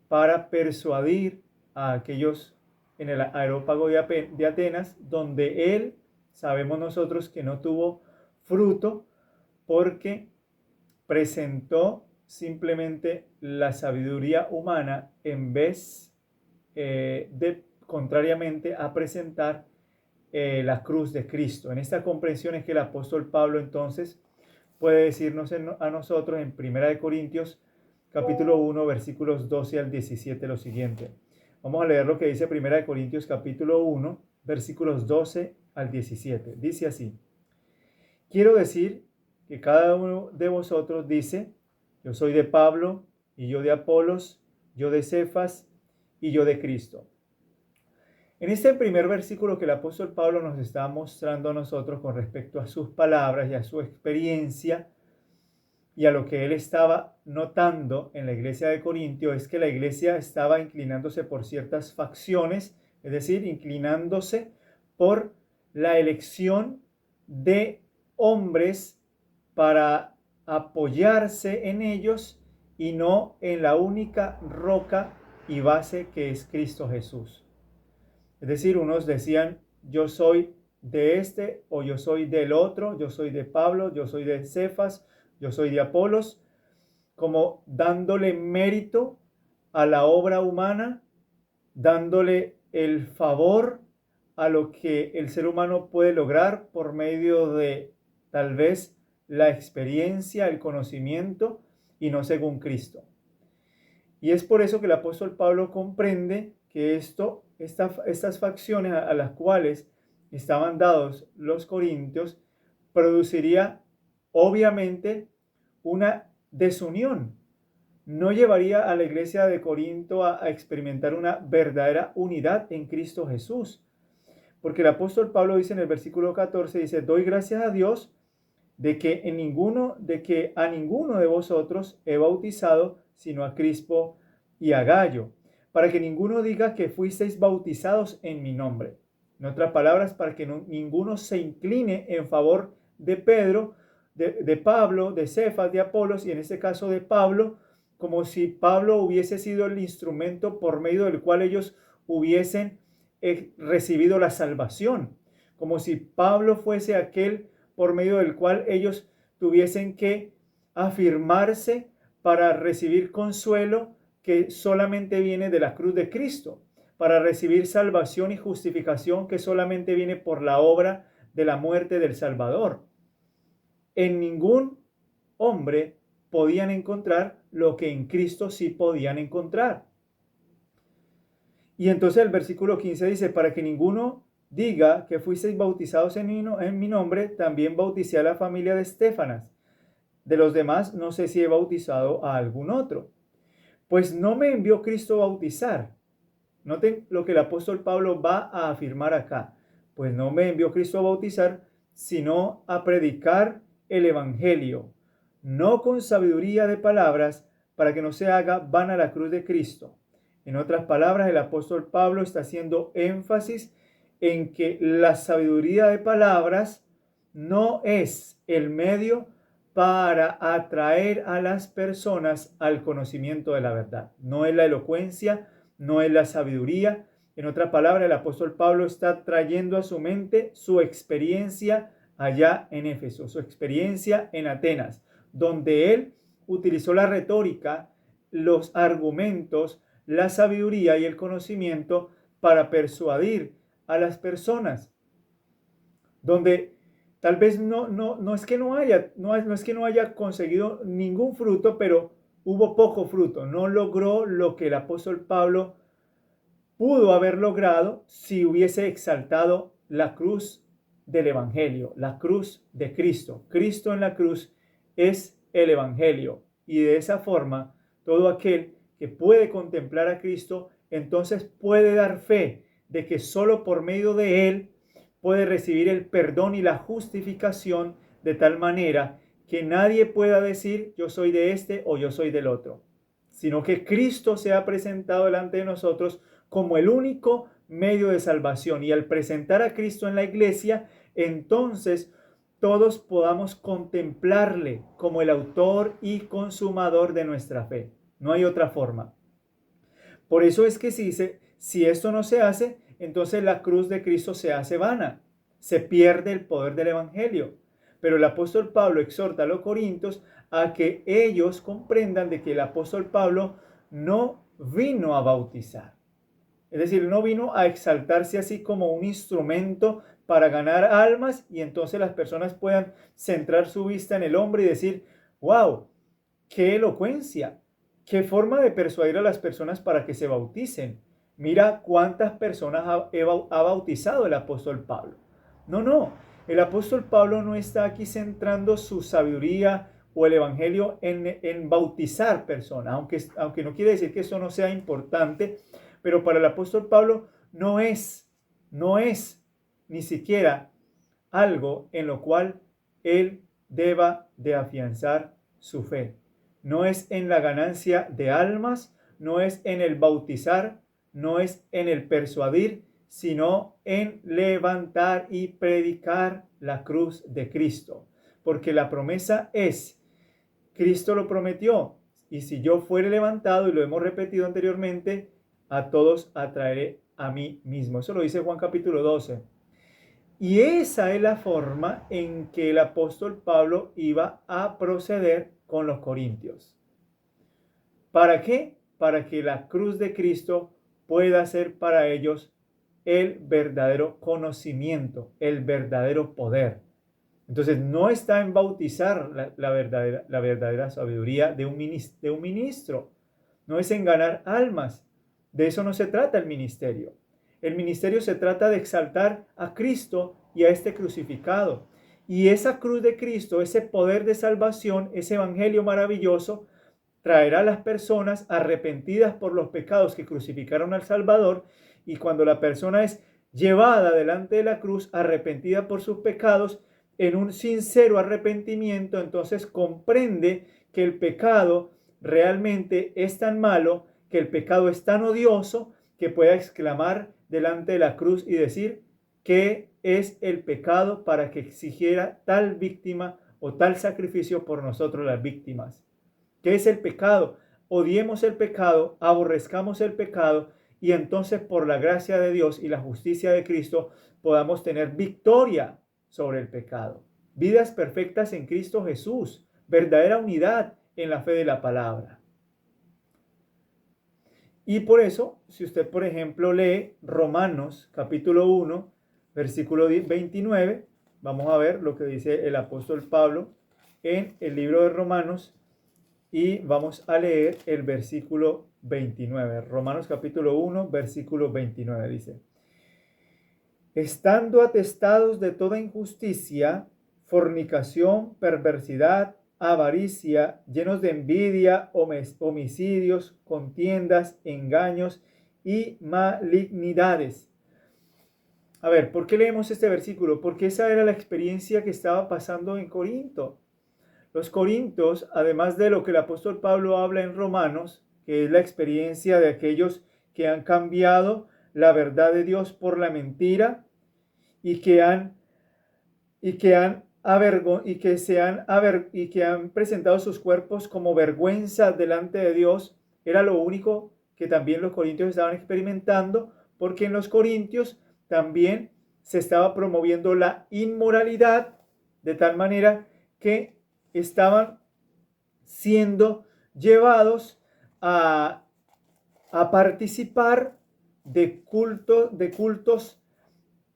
para persuadir a aquellos en el Areópago de Atenas, donde él, sabemos nosotros que no tuvo fruto, porque presentó simplemente la sabiduría humana en vez de, contrariamente, a presentar la cruz de Cristo. En esta comprensión es que el apóstol Pablo entonces puede decirnos a nosotros en 1 Corintios capítulo 1 versículos 12 al 17 lo siguiente. Vamos a leer lo que dice 1 Corintios capítulo 1 versículos 12 al 17. Dice así: quiero decir que cada uno de vosotros dice: yo soy de Pablo, y yo de Apolos, yo de Cefas, y yo de Cristo. En este primer versículo que el apóstol Pablo nos está mostrando a nosotros con respecto a sus palabras y a su experiencia y a lo que él estaba notando en la iglesia de Corintio, es que la iglesia estaba inclinándose por ciertas facciones, es decir, inclinándose por la elección de hombres para apoyarse en ellos y no en la única roca y base que es Cristo Jesús. Es decir, unos decían: yo soy de este, o yo soy del otro, yo soy de Pablo, yo soy de Cefas, yo soy de Apolos, como dándole mérito a la obra humana, dándole el favor a lo que el ser humano puede lograr por medio de tal vez la experiencia, el conocimiento, y no según Cristo. Y es por eso que el apóstol Pablo comprende que estas facciones a las cuales estaban dados los corintios produciría obviamente una desunión. No llevaría a la iglesia de Corinto a experimentar una verdadera unidad en Cristo Jesús. Porque el apóstol Pablo dice en el versículo 14, dice: doy gracias a Dios de que a ninguno de vosotros he bautizado, sino a Crispo y a Gayo, para que ninguno diga que fuisteis bautizados en mi nombre. En otras palabras, para que ninguno se incline en favor de Pedro, de Pablo, de Cefas, de Apolos, y en este caso de Pablo, como si Pablo hubiese sido el instrumento por medio del cual ellos hubiesen recibido la salvación, como si Pablo fuese aquel por medio del cual ellos tuviesen que afirmarse para recibir consuelo que solamente viene de la cruz de Cristo, para recibir salvación y justificación que solamente viene por la obra de la muerte del Salvador. En ningún hombre podían encontrar lo que en Cristo sí podían encontrar. Y entonces el versículo 15 dice, para que ninguno diga que fuisteis bautizados en mi nombre, también bauticé a la familia de Estéfanas. De los demás no sé si he bautizado a algún otro. Pues no me envió Cristo a bautizar. Noten lo que el apóstol Pablo va a afirmar acá. Pues no me envió Cristo a bautizar, sino a predicar el evangelio, no con sabiduría de palabras, para que no se haga vana la cruz de Cristo. En otras palabras, el apóstol Pablo está haciendo énfasis en que la sabiduría de palabras no es el medio para atraer a las personas al conocimiento de la verdad. No es la elocuencia, no es la sabiduría. En otra palabra, el apóstol Pablo está trayendo a su mente su experiencia allá en Éfeso, su experiencia en Atenas, donde él utilizó la retórica, los argumentos, la sabiduría y el conocimiento para persuadir a las personas, donde tal vez no es que no haya conseguido ningún fruto, pero hubo poco fruto. No logró lo que el apóstol Pablo pudo haber logrado si hubiese exaltado la cruz del evangelio, la cruz de Cristo. Cristo en la cruz es el evangelio. Y de esa forma, todo aquel que puede contemplar a Cristo, entonces puede dar fe de que solo por medio de él puede recibir el perdón y la justificación, de tal manera que nadie pueda decir yo soy de este o yo soy del otro, sino que Cristo se ha presentado delante de nosotros como el único medio de salvación. Y al presentar a Cristo en la iglesia, entonces todos podamos contemplarle como el autor y consumador de nuestra fe. No hay otra forma. Por eso es que si esto no se hace, entonces la cruz de Cristo se hace vana, se pierde el poder del evangelio. Pero el apóstol Pablo exhorta a los corintios a que ellos comprendan de que el apóstol Pablo no vino a bautizar. Es decir, no vino a exaltarse así como un instrumento para ganar almas y entonces las personas puedan centrar su vista en el hombre y decir, wow, qué elocuencia, qué forma de persuadir a las personas para que se bauticen. Mira cuántas personas ha bautizado el apóstol Pablo. No, el apóstol Pablo no está aquí centrando su sabiduría o el evangelio en bautizar personas, aunque no quiere decir que eso no sea importante, pero para el apóstol Pablo no es ni siquiera algo en lo cual él deba de afianzar su fe. No es en la ganancia de almas, no es en el bautizar, no es en el persuadir, sino en levantar y predicar la cruz de Cristo. Porque la promesa es, Cristo lo prometió, y si yo fuere levantado, y lo hemos repetido anteriormente, a todos atraeré a mí mismo. Eso lo dice Juan capítulo 12. Y esa es la forma en que el apóstol Pablo iba a proceder con los corintios. ¿Para qué? Para que la cruz de Cristo pueda ser para ellos el verdadero conocimiento, el verdadero poder. Entonces no está en bautizar la verdadera sabiduría de un ministro. No es en ganar almas. De eso no se trata el ministerio. El ministerio se trata de exaltar a Cristo y a este crucificado. Y esa cruz de Cristo, ese poder de salvación, ese evangelio maravilloso, traerá a las personas arrepentidas por los pecados que crucificaron al Salvador. Y cuando la persona es llevada delante de la cruz, arrepentida por sus pecados, en un sincero arrepentimiento, entonces comprende que el pecado realmente es tan malo, que el pecado es tan odioso, que pueda exclamar delante de la cruz y decir que es el pecado para que exigiera tal víctima o tal sacrificio por nosotros las víctimas. ¿Qué es el pecado? Odiemos el pecado, aborrezcamos el pecado y entonces por la gracia de Dios y la justicia de Cristo podamos tener victoria sobre el pecado. Vidas perfectas en Cristo Jesús, verdadera unidad en la fe de la palabra. Y por eso, si usted, por ejemplo, lee Romanos capítulo 1, versículo 29, vamos a ver lo que dice el apóstol Pablo en el libro de Romanos y vamos a leer el versículo 29. Romanos capítulo 1, versículo 29 dice: estando atestados de toda injusticia, fornicación, perversidad, avaricia, llenos de envidia, homicidios, contiendas, engaños y malignidades. A ver, ¿por qué leemos este versículo? Porque esa era la experiencia que estaba pasando en Corinto. Los corintios, además de lo que el apóstol Pablo habla en Romanos, que es la experiencia de aquellos que han cambiado la verdad de Dios por la mentira y que han presentado sus cuerpos como vergüenza delante de Dios, era lo único que también los corintios estaban experimentando, porque en los corintios también se estaba promoviendo la inmoralidad, de tal manera que estaban siendo llevados a participar de cultos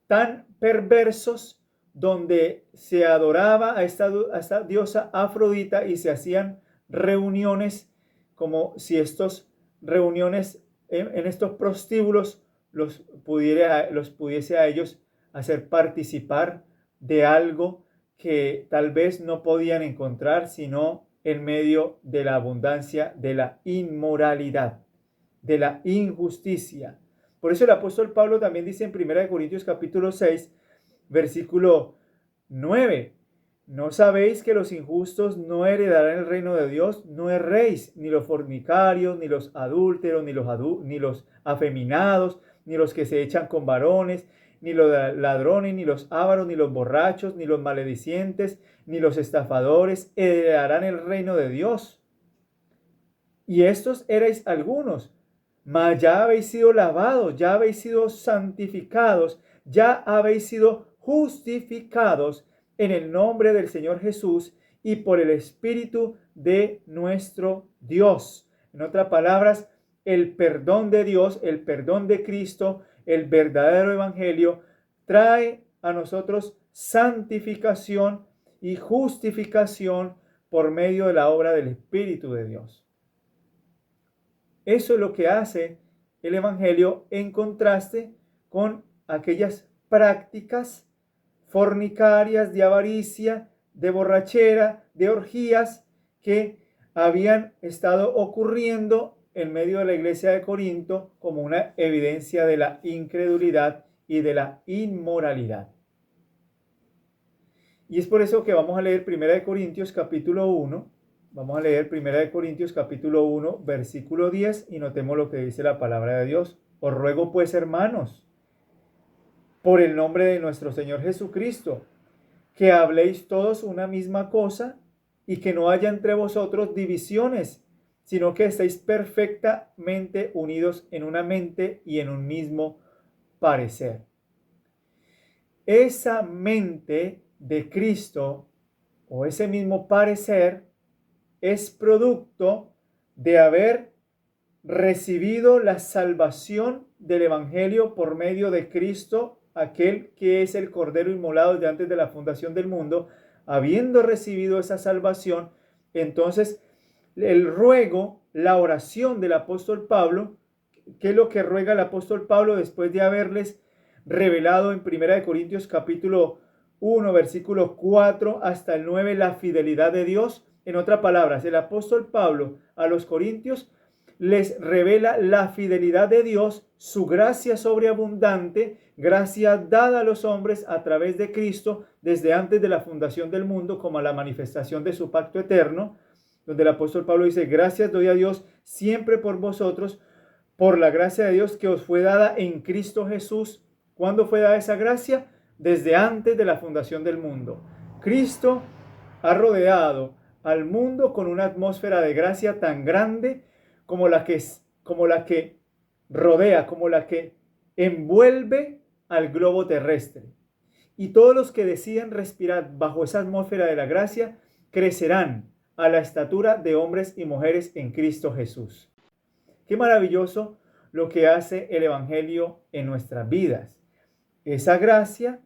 tan perversos, donde se adoraba a esta diosa Afrodita y se hacían reuniones, como si estas reuniones en estos prostíbulos los pudiese a ellos hacer participar de algo que tal vez no podían encontrar sino en medio de la abundancia de la inmoralidad, de la injusticia. Por eso el apóstol Pablo también dice en 1 Corintios capítulo 6, versículo 9: ¿no sabéis que los injustos no heredarán el reino de Dios? No erréis, ni los fornicarios, ni los adúlteros, ni los afeminados, ni los que se echan con varones, ni los ladrones, ni los ávaros, ni los borrachos, ni los maledicientes, ni los estafadores heredarán el reino de Dios. Y estos erais algunos, mas ya habéis sido lavados, ya habéis sido santificados, ya habéis sido justificados en el nombre del Señor Jesús y por el Espíritu de nuestro Dios. En otras palabras, el perdón de Dios, el perdón de Cristo, el verdadero evangelio, trae a nosotros santificación y justificación por medio de la obra del Espíritu de Dios. Eso es lo que hace el evangelio en contraste con aquellas prácticas fornicarias, de avaricia, de borrachera, de orgías que habían estado ocurriendo en medio de la iglesia de Corinto como una evidencia de la incredulidad y de la inmoralidad. Y es por eso que vamos a leer 1 Corintios capítulo 1. Vamos a leer 1 Corintios capítulo 1, versículo 10 y notemos lo que dice la palabra de Dios. Os ruego pues, hermanos, por el nombre de nuestro Señor Jesucristo, que habléis todos una misma cosa y que no haya entre vosotros divisiones, sino que estéis perfectamente unidos en una mente y en un mismo parecer. Esa mente de Cristo o ese mismo parecer es producto de haber recibido la salvación del Evangelio por medio de Cristo, aquel que es el Cordero inmolado desde antes de la fundación del mundo. Habiendo recibido esa salvación, entonces el ruego, la oración del apóstol Pablo, ¿qué es lo que ruega el apóstol Pablo después de haberles revelado en 1 Corintios capítulo 1, versículo 4 hasta el 9, la fidelidad de Dios? En otras palabras, el apóstol Pablo a los corintios les revela la fidelidad de Dios, su gracia sobreabundante, gracia dada a los hombres a través de Cristo desde antes de la fundación del mundo, como la manifestación de su pacto eterno, donde el apóstol Pablo dice: gracias doy a Dios siempre por vosotros, por la gracia de Dios que os fue dada en Cristo Jesús. ¿Cuándo fue dada esa gracia? Desde antes de la fundación del mundo. Cristo ha rodeado al mundo con una atmósfera de gracia tan grande como la que rodea, como la que envuelve al globo terrestre. Y todos los que decidan respirar bajo esa atmósfera de la gracia crecerán a la estatura de hombres y mujeres en Cristo Jesús. Qué maravilloso lo que hace el Evangelio en nuestras vidas. Esa gracia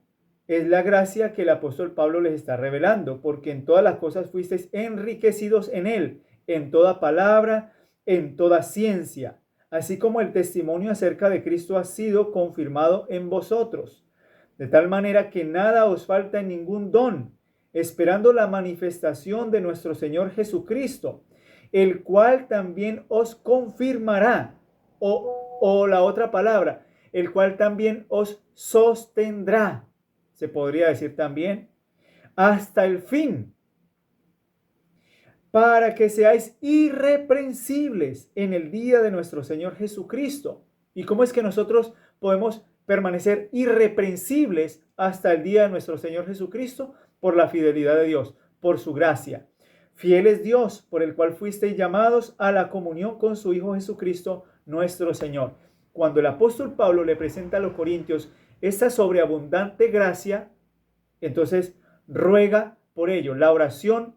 es la gracia que el apóstol Pablo les está revelando, porque en todas las cosas fuisteis enriquecidos en él, en toda palabra en toda ciencia, así como el testimonio acerca de Cristo ha sido confirmado en vosotros, de tal manera que nada os falta en ningún don, esperando la manifestación de nuestro Señor Jesucristo, el cual también os confirmará, o la otra palabra, el cual también os sostendrá, se podría decir también, hasta el fin, para que seáis irreprensibles en el día de nuestro Señor Jesucristo. ¿Y cómo es que nosotros podemos permanecer irreprensibles hasta el día de nuestro Señor Jesucristo? Por la fidelidad de Dios, por su gracia. Fiel es Dios, por el cual fuisteis llamados a la comunión con su Hijo Jesucristo, nuestro Señor. Cuando el apóstol Pablo le presenta a los corintios esta sobreabundante gracia, entonces ruega por ello. La oración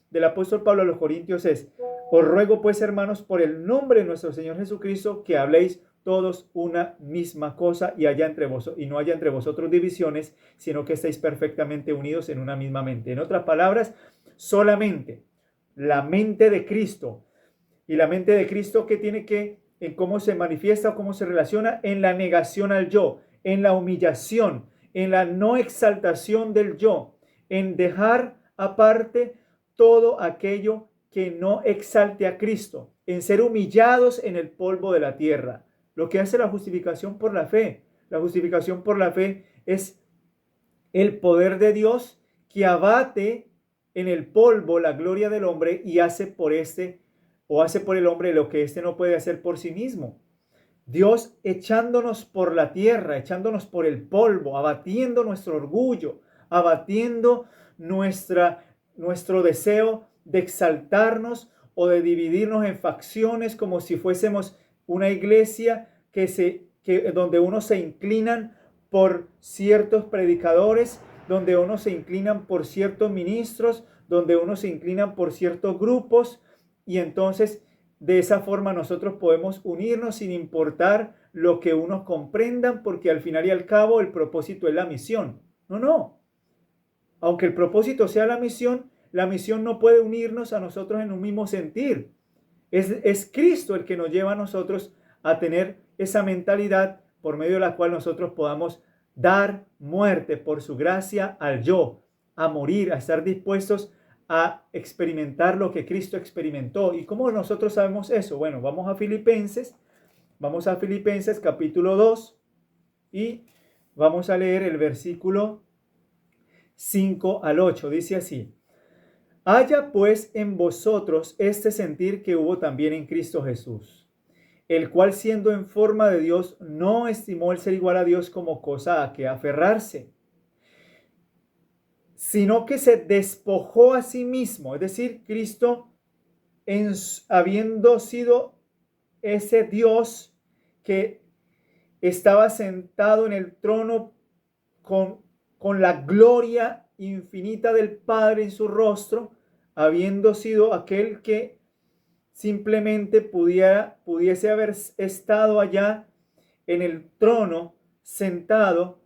del apóstol Pablo a los corintios es: os ruego pues, hermanos, por el nombre de nuestro Señor Jesucristo, que habléis todos una misma cosa y no haya entre vosotros divisiones, sino que estéis perfectamente unidos en una misma mente. En otras palabras, solamente la mente de Cristo. Y la mente de Cristo, que tiene que, en cómo se manifiesta o cómo se relaciona, en la negación al yo, en la humillación, en la no exaltación del yo, en dejar aparte todo aquello que no exalte a Cristo, en ser humillados en el polvo de la tierra. Lo que hace la justificación por la fe. La justificación por la fe es el poder de Dios que abate en el polvo la gloria del hombre y hace por el hombre lo que éste no puede hacer por sí mismo. Dios echándonos por la tierra, echándonos por el polvo, abatiendo nuestro orgullo, abatiendo nuestro deseo de exaltarnos o de dividirnos en facciones como si fuésemos una iglesia donde unos se inclinan por ciertos predicadores, donde unos se inclinan por ciertos ministros, donde unos se inclinan por ciertos grupos, y entonces de esa forma nosotros podemos unirnos sin importar lo que unos comprendan, porque al final y al cabo el propósito es la misión. No. Aunque el propósito sea la misión no puede unirnos a nosotros en un mismo sentir. Es Cristo el que nos lleva a nosotros a tener esa mentalidad por medio de la cual nosotros podamos dar muerte por su gracia al yo, a morir, a estar dispuestos a experimentar lo que Cristo experimentó. ¿Y cómo nosotros sabemos eso? Bueno, vamos a Filipenses capítulo 2 y vamos a leer el versículo 5 al 8. Dice así: haya pues en vosotros este sentir que hubo también en Cristo Jesús, el cual, siendo en forma de Dios, no estimó el ser igual a Dios como cosa a que aferrarse, sino que se despojó a sí mismo. Es decir, Cristo, habiendo sido ese Dios que estaba sentado en el trono con la gloria infinita del Padre en su rostro, habiendo sido aquel que simplemente pudiese haber estado allá en el trono sentado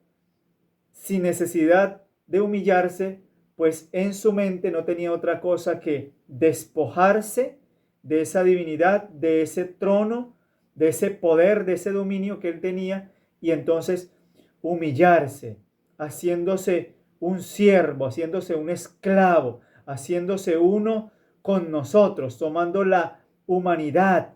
sin necesidad de humillarse, pues en su mente no tenía otra cosa que despojarse de esa divinidad, de ese trono, de ese poder, de ese dominio que él tenía, y entonces humillarse, haciéndose un siervo, haciéndose un esclavo, haciéndose uno con nosotros, tomando la humanidad,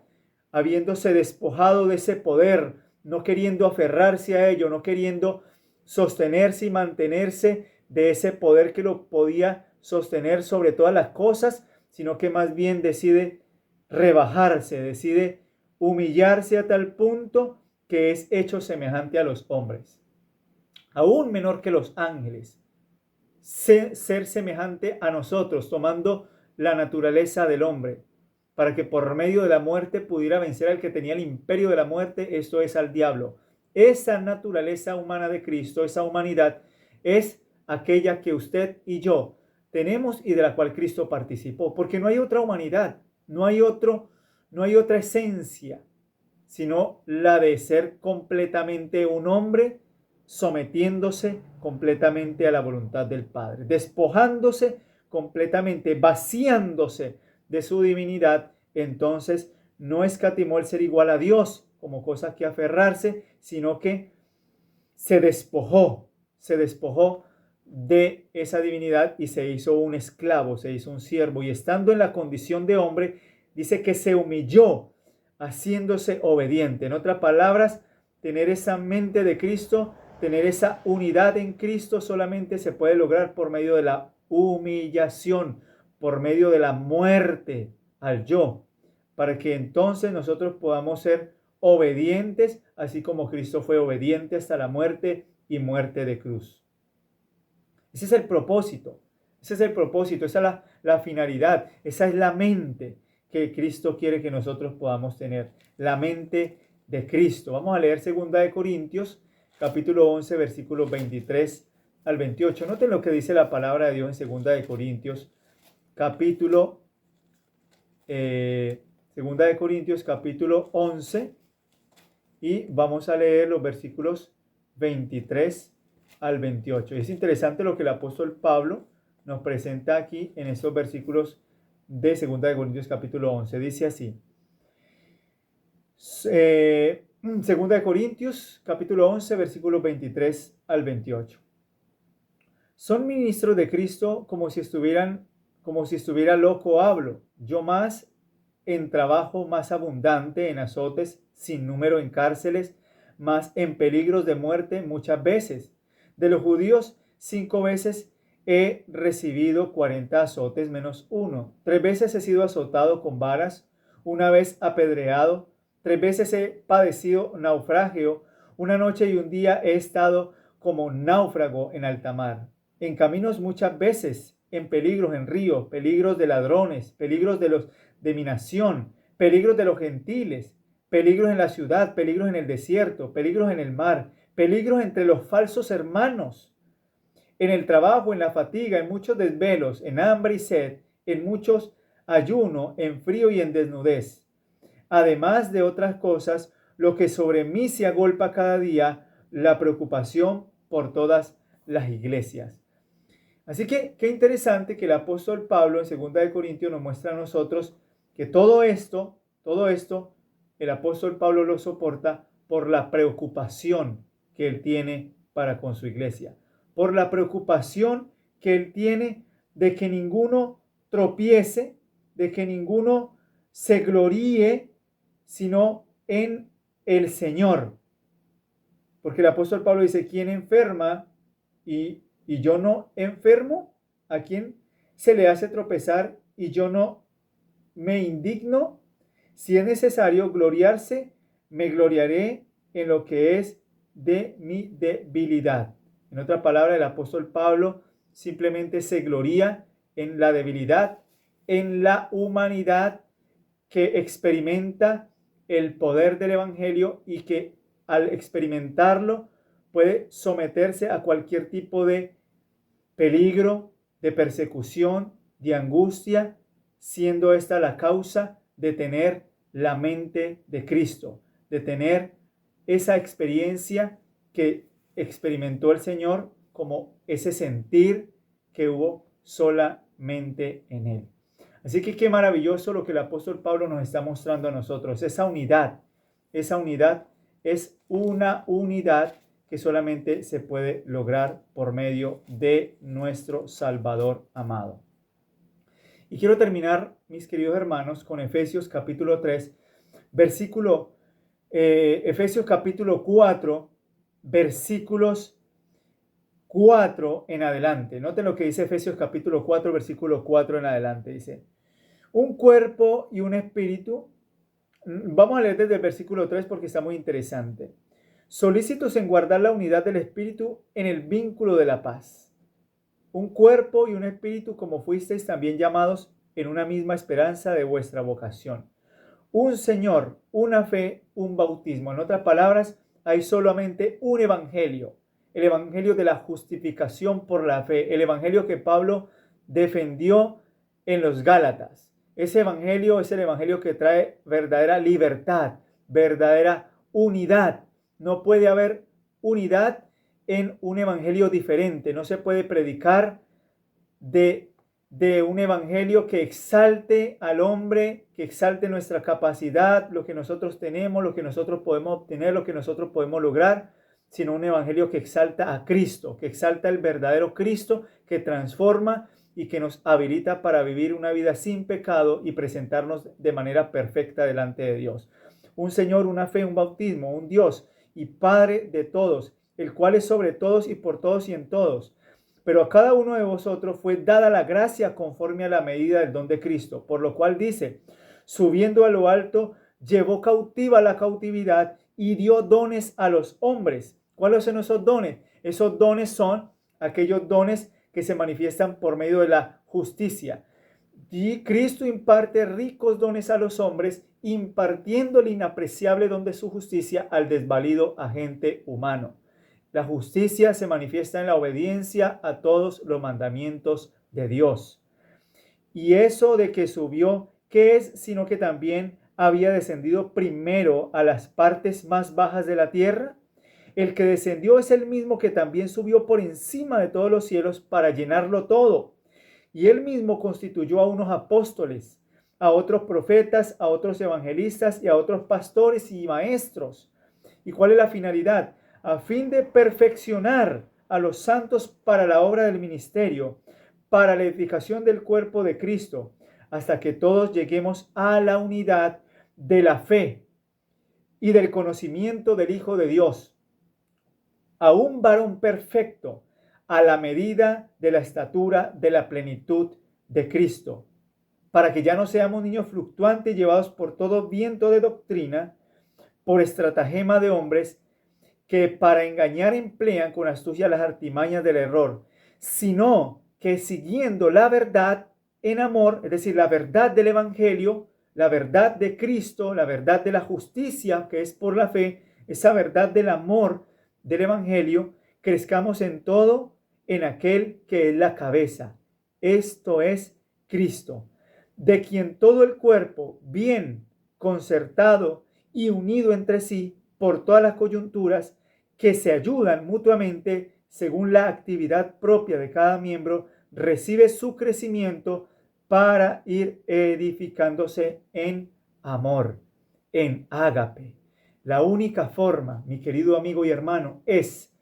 habiéndose despojado de ese poder, no queriendo aferrarse a ello, no queriendo sostenerse y mantenerse de ese poder que lo podía sostener sobre todas las cosas, sino que más bien decide rebajarse, decide humillarse a tal punto que es hecho semejante a los hombres, aún menor que los ángeles, ser semejante a nosotros, tomando la naturaleza del hombre, para que por medio de la muerte pudiera vencer al que tenía el imperio de la muerte, esto es, al diablo. Esa naturaleza humana de Cristo, esa humanidad, es aquella que usted y yo tenemos y de la cual Cristo participó, porque no hay otra humanidad, no hay otra esencia, sino la de ser completamente un hombre, sometiéndose completamente a la voluntad del Padre, despojándose completamente, vaciándose de su divinidad entonces no escatimó el ser igual a Dios como cosa que aferrarse, sino que se despojó de esa divinidad y se hizo un esclavo, se hizo un siervo, y estando en la condición de hombre, dice que se humilló, haciéndose obediente. En otras palabras, tener esa mente de Cristo, tener esa unidad en Cristo solamente se puede lograr por medio de la humillación, por medio de la muerte al yo, para que entonces nosotros podamos ser obedientes, así como Cristo fue obediente hasta la muerte y muerte de cruz. Ese es el propósito, esa es la finalidad, esa es la mente que Cristo quiere que nosotros podamos tener, la mente de Cristo. Vamos a leer 2 de Corintios, capítulo 11, versículos 23 al 28. Noten lo que dice la palabra de Dios en 2 de Corintios, capítulo 11, y vamos a leer los versículos 23 al 28. Es interesante lo que el apóstol Pablo nos presenta aquí en estos versículos de 2 de Corintios capítulo 11. Dice así, 2 de Corintios capítulo 11, versículos 23 al 28. Son ministros de Cristo como si estuviera loco hablo, yo más en trabajo más abundante, en azotes sin número, en cárceles, más en peligros de muerte muchas veces. De los judíos 5 veces he recibido 40 azotes menos uno. 3 veces he sido azotado con varas, 1 vez apedreado, 3 veces he padecido naufragio, 1 noche y 1 día he estado como náufrago en alta mar. En caminos muchas veces, en peligros en ríos, peligros de ladrones, peligros de mi nación, peligros de los gentiles, peligros en la ciudad, peligros en el desierto, peligros en el mar, peligros entre los falsos hermanos, en el trabajo, en la fatiga, en muchos desvelos, en hambre y sed, en muchos ayuno, en frío y en desnudez. Además de otras cosas, lo que sobre mí se agolpa cada día, la preocupación por todas las iglesias. Así que qué interesante que el apóstol Pablo en 2 de Corintios nos muestra a nosotros que todo esto, el apóstol Pablo lo soporta por la preocupación que él tiene para con su iglesia, por la preocupación que él tiene de que ninguno tropiece, de que ninguno se gloríe, sino en el Señor. Porque el apóstol Pablo dice, ¿quién enferma y yo no enfermo? ¿A quién se le hace tropezar y yo no me indigno? Si es necesario gloriarse, me gloriaré en lo que es de mi debilidad. En otra palabra, el apóstol Pablo simplemente se gloría en la debilidad, en la humanidad que experimenta el poder del evangelio y que al experimentarlo puede someterse a cualquier tipo de peligro, de persecución, de angustia, siendo esta la causa de tener la mente de Cristo, de tener esa experiencia que experimentó el Señor, como ese sentir que hubo solamente en Él. Así que qué maravilloso lo que el apóstol Pablo nos está mostrando a nosotros, esa unidad es una unidad que solamente se puede lograr por medio de nuestro Salvador amado. Y quiero terminar, mis queridos hermanos, con Efesios capítulo 3, Efesios capítulo 4, versículos 4 en adelante. Noten lo que dice Efesios capítulo 4, versículo 4 en adelante. Dice, un cuerpo y un espíritu. Vamos a leer desde el versículo 3 porque está muy interesante. Solícitos en guardar la unidad del espíritu en el vínculo de la paz. Un cuerpo y un espíritu, como fuisteis también llamados en una misma esperanza de vuestra vocación. Un Señor, una fe, un bautismo. En otras palabras, hay solamente un evangelio. El evangelio de la justificación por la fe. El evangelio que Pablo defendió en los Gálatas. Ese evangelio es el evangelio que trae verdadera libertad, verdadera unidad. No puede haber unidad en un evangelio diferente. No se puede predicar de de un evangelio que exalte al hombre, que exalte nuestra capacidad, lo que nosotros tenemos, lo que nosotros podemos obtener, lo que nosotros podemos lograr, sino un evangelio que exalta a Cristo, que exalta el verdadero Cristo, que transforma y que nos habilita para vivir una vida sin pecado y presentarnos de manera perfecta delante de Dios. Un Señor, una fe, un bautismo, un Dios y Padre de todos, el cual es sobre todos y por todos y en todos. Pero a cada uno de vosotros fue dada la gracia conforme a la medida del don de Cristo, por lo cual dice, subiendo a lo alto, llevó cautiva la cautividad y dio dones a los hombres. ¿Cuáles son esos dones? Esos dones son aquellos dones que se manifiestan por medio de la justicia. Y Cristo imparte ricos dones a los hombres, impartiendo el inapreciable don de su justicia al desvalido agente humano. La justicia se manifiesta en la obediencia a todos los mandamientos de Dios. Y eso de que subió, ¿qué es? Sino que también había descendido primero a las partes más bajas de la tierra. El que descendió es el mismo que también subió por encima de todos los cielos para llenarlo todo. Y él mismo constituyó a unos apóstoles, a otros profetas, a otros evangelistas y a otros pastores y maestros. ¿Y cuál es la finalidad? A fin de perfeccionar a los santos para la obra del ministerio, para la edificación del cuerpo de Cristo, hasta que todos lleguemos a la unidad de la fe y del conocimiento del Hijo de Dios, a un varón perfecto, a la medida de la estatura de la plenitud de Cristo, para que ya no seamos niños fluctuantes llevados por todo viento de doctrina, por estratagema de hombres, que para engañar emplean con astucia las artimañas del error, sino que siguiendo la verdad en amor, es decir, la verdad del evangelio, la verdad de Cristo, la verdad de la justicia, que es por la fe, esa verdad del amor del evangelio, crezcamos en todo en aquel que es la cabeza, esto es Cristo, de quien todo el cuerpo, bien concertado y unido entre sí por todas las coyunturas, que se ayudan mutuamente según la actividad propia de cada miembro, recibe su crecimiento para ir edificándose en amor, en ágape. La única forma, mi querido amigo y hermano, es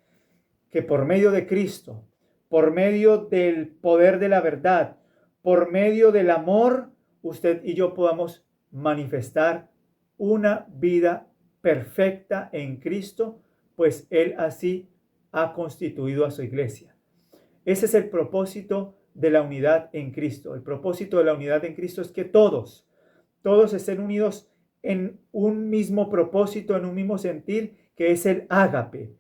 que por medio de Cristo, por medio del poder de la verdad, por medio del amor, usted y yo podamos manifestar una vida perfecta en Cristo, pues Él así ha constituido a su iglesia. Ese es el propósito de la unidad en Cristo. El propósito de la unidad en Cristo es que todos estén unidos en un mismo propósito, en un mismo sentir, que es el ágape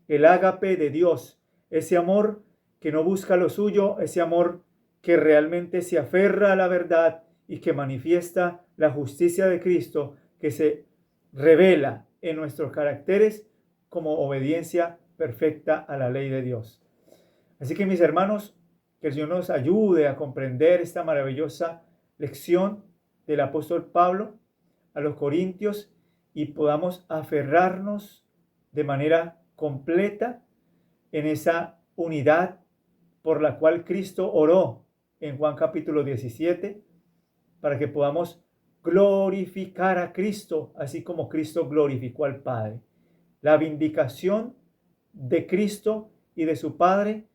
de Dios, ese amor que no busca lo suyo, ese amor que realmente se aferra a la verdad y que manifiesta la justicia de Cristo, que se revela en nuestros caracteres como obediencia perfecta a la ley de Dios. Así que, mis hermanos, que el Señor nos ayude a comprender esta maravillosa lección del apóstol Pablo a los Corintios y podamos aferrarnos de manera completa en esa unidad por la cual Cristo oró en Juan capítulo 17, para que podamos glorificar a Cristo, así como Cristo glorificó al Padre. La vindicación de Cristo y de su Padre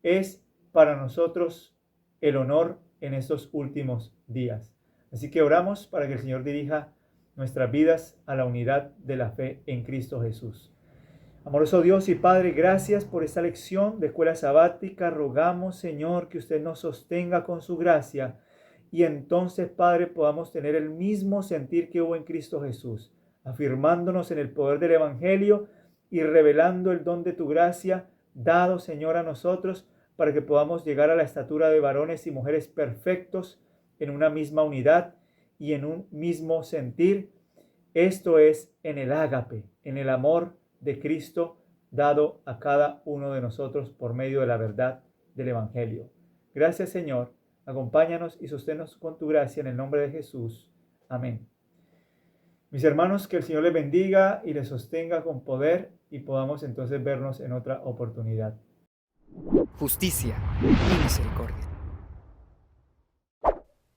es para nosotros el honor en estos últimos días. Así que oramos para que el Señor dirija nuestras vidas a la unidad de la fe en Cristo Jesús. Amoroso Dios y Padre, gracias por esta lección de escuela sabática. Rogamos, Señor, que usted nos sostenga con su gracia y entonces, Padre, podamos tener el mismo sentir que hubo en Cristo Jesús, afirmándonos en el poder del Evangelio y revelando el don de tu gracia dado, Señor, a nosotros, para que podamos llegar a la estatura de varones y mujeres perfectos en una misma unidad y en un mismo sentir. Esto es en el ágape, en el amor de Cristo dado a cada uno de nosotros por medio de la verdad del Evangelio. Gracias, Señor. Acompáñanos y sosténnos con tu gracia en el nombre de Jesús. Amén. Mis hermanos, que el Señor les bendiga y les sostenga con poder y podamos entonces vernos en otra oportunidad. Justicia y misericordia.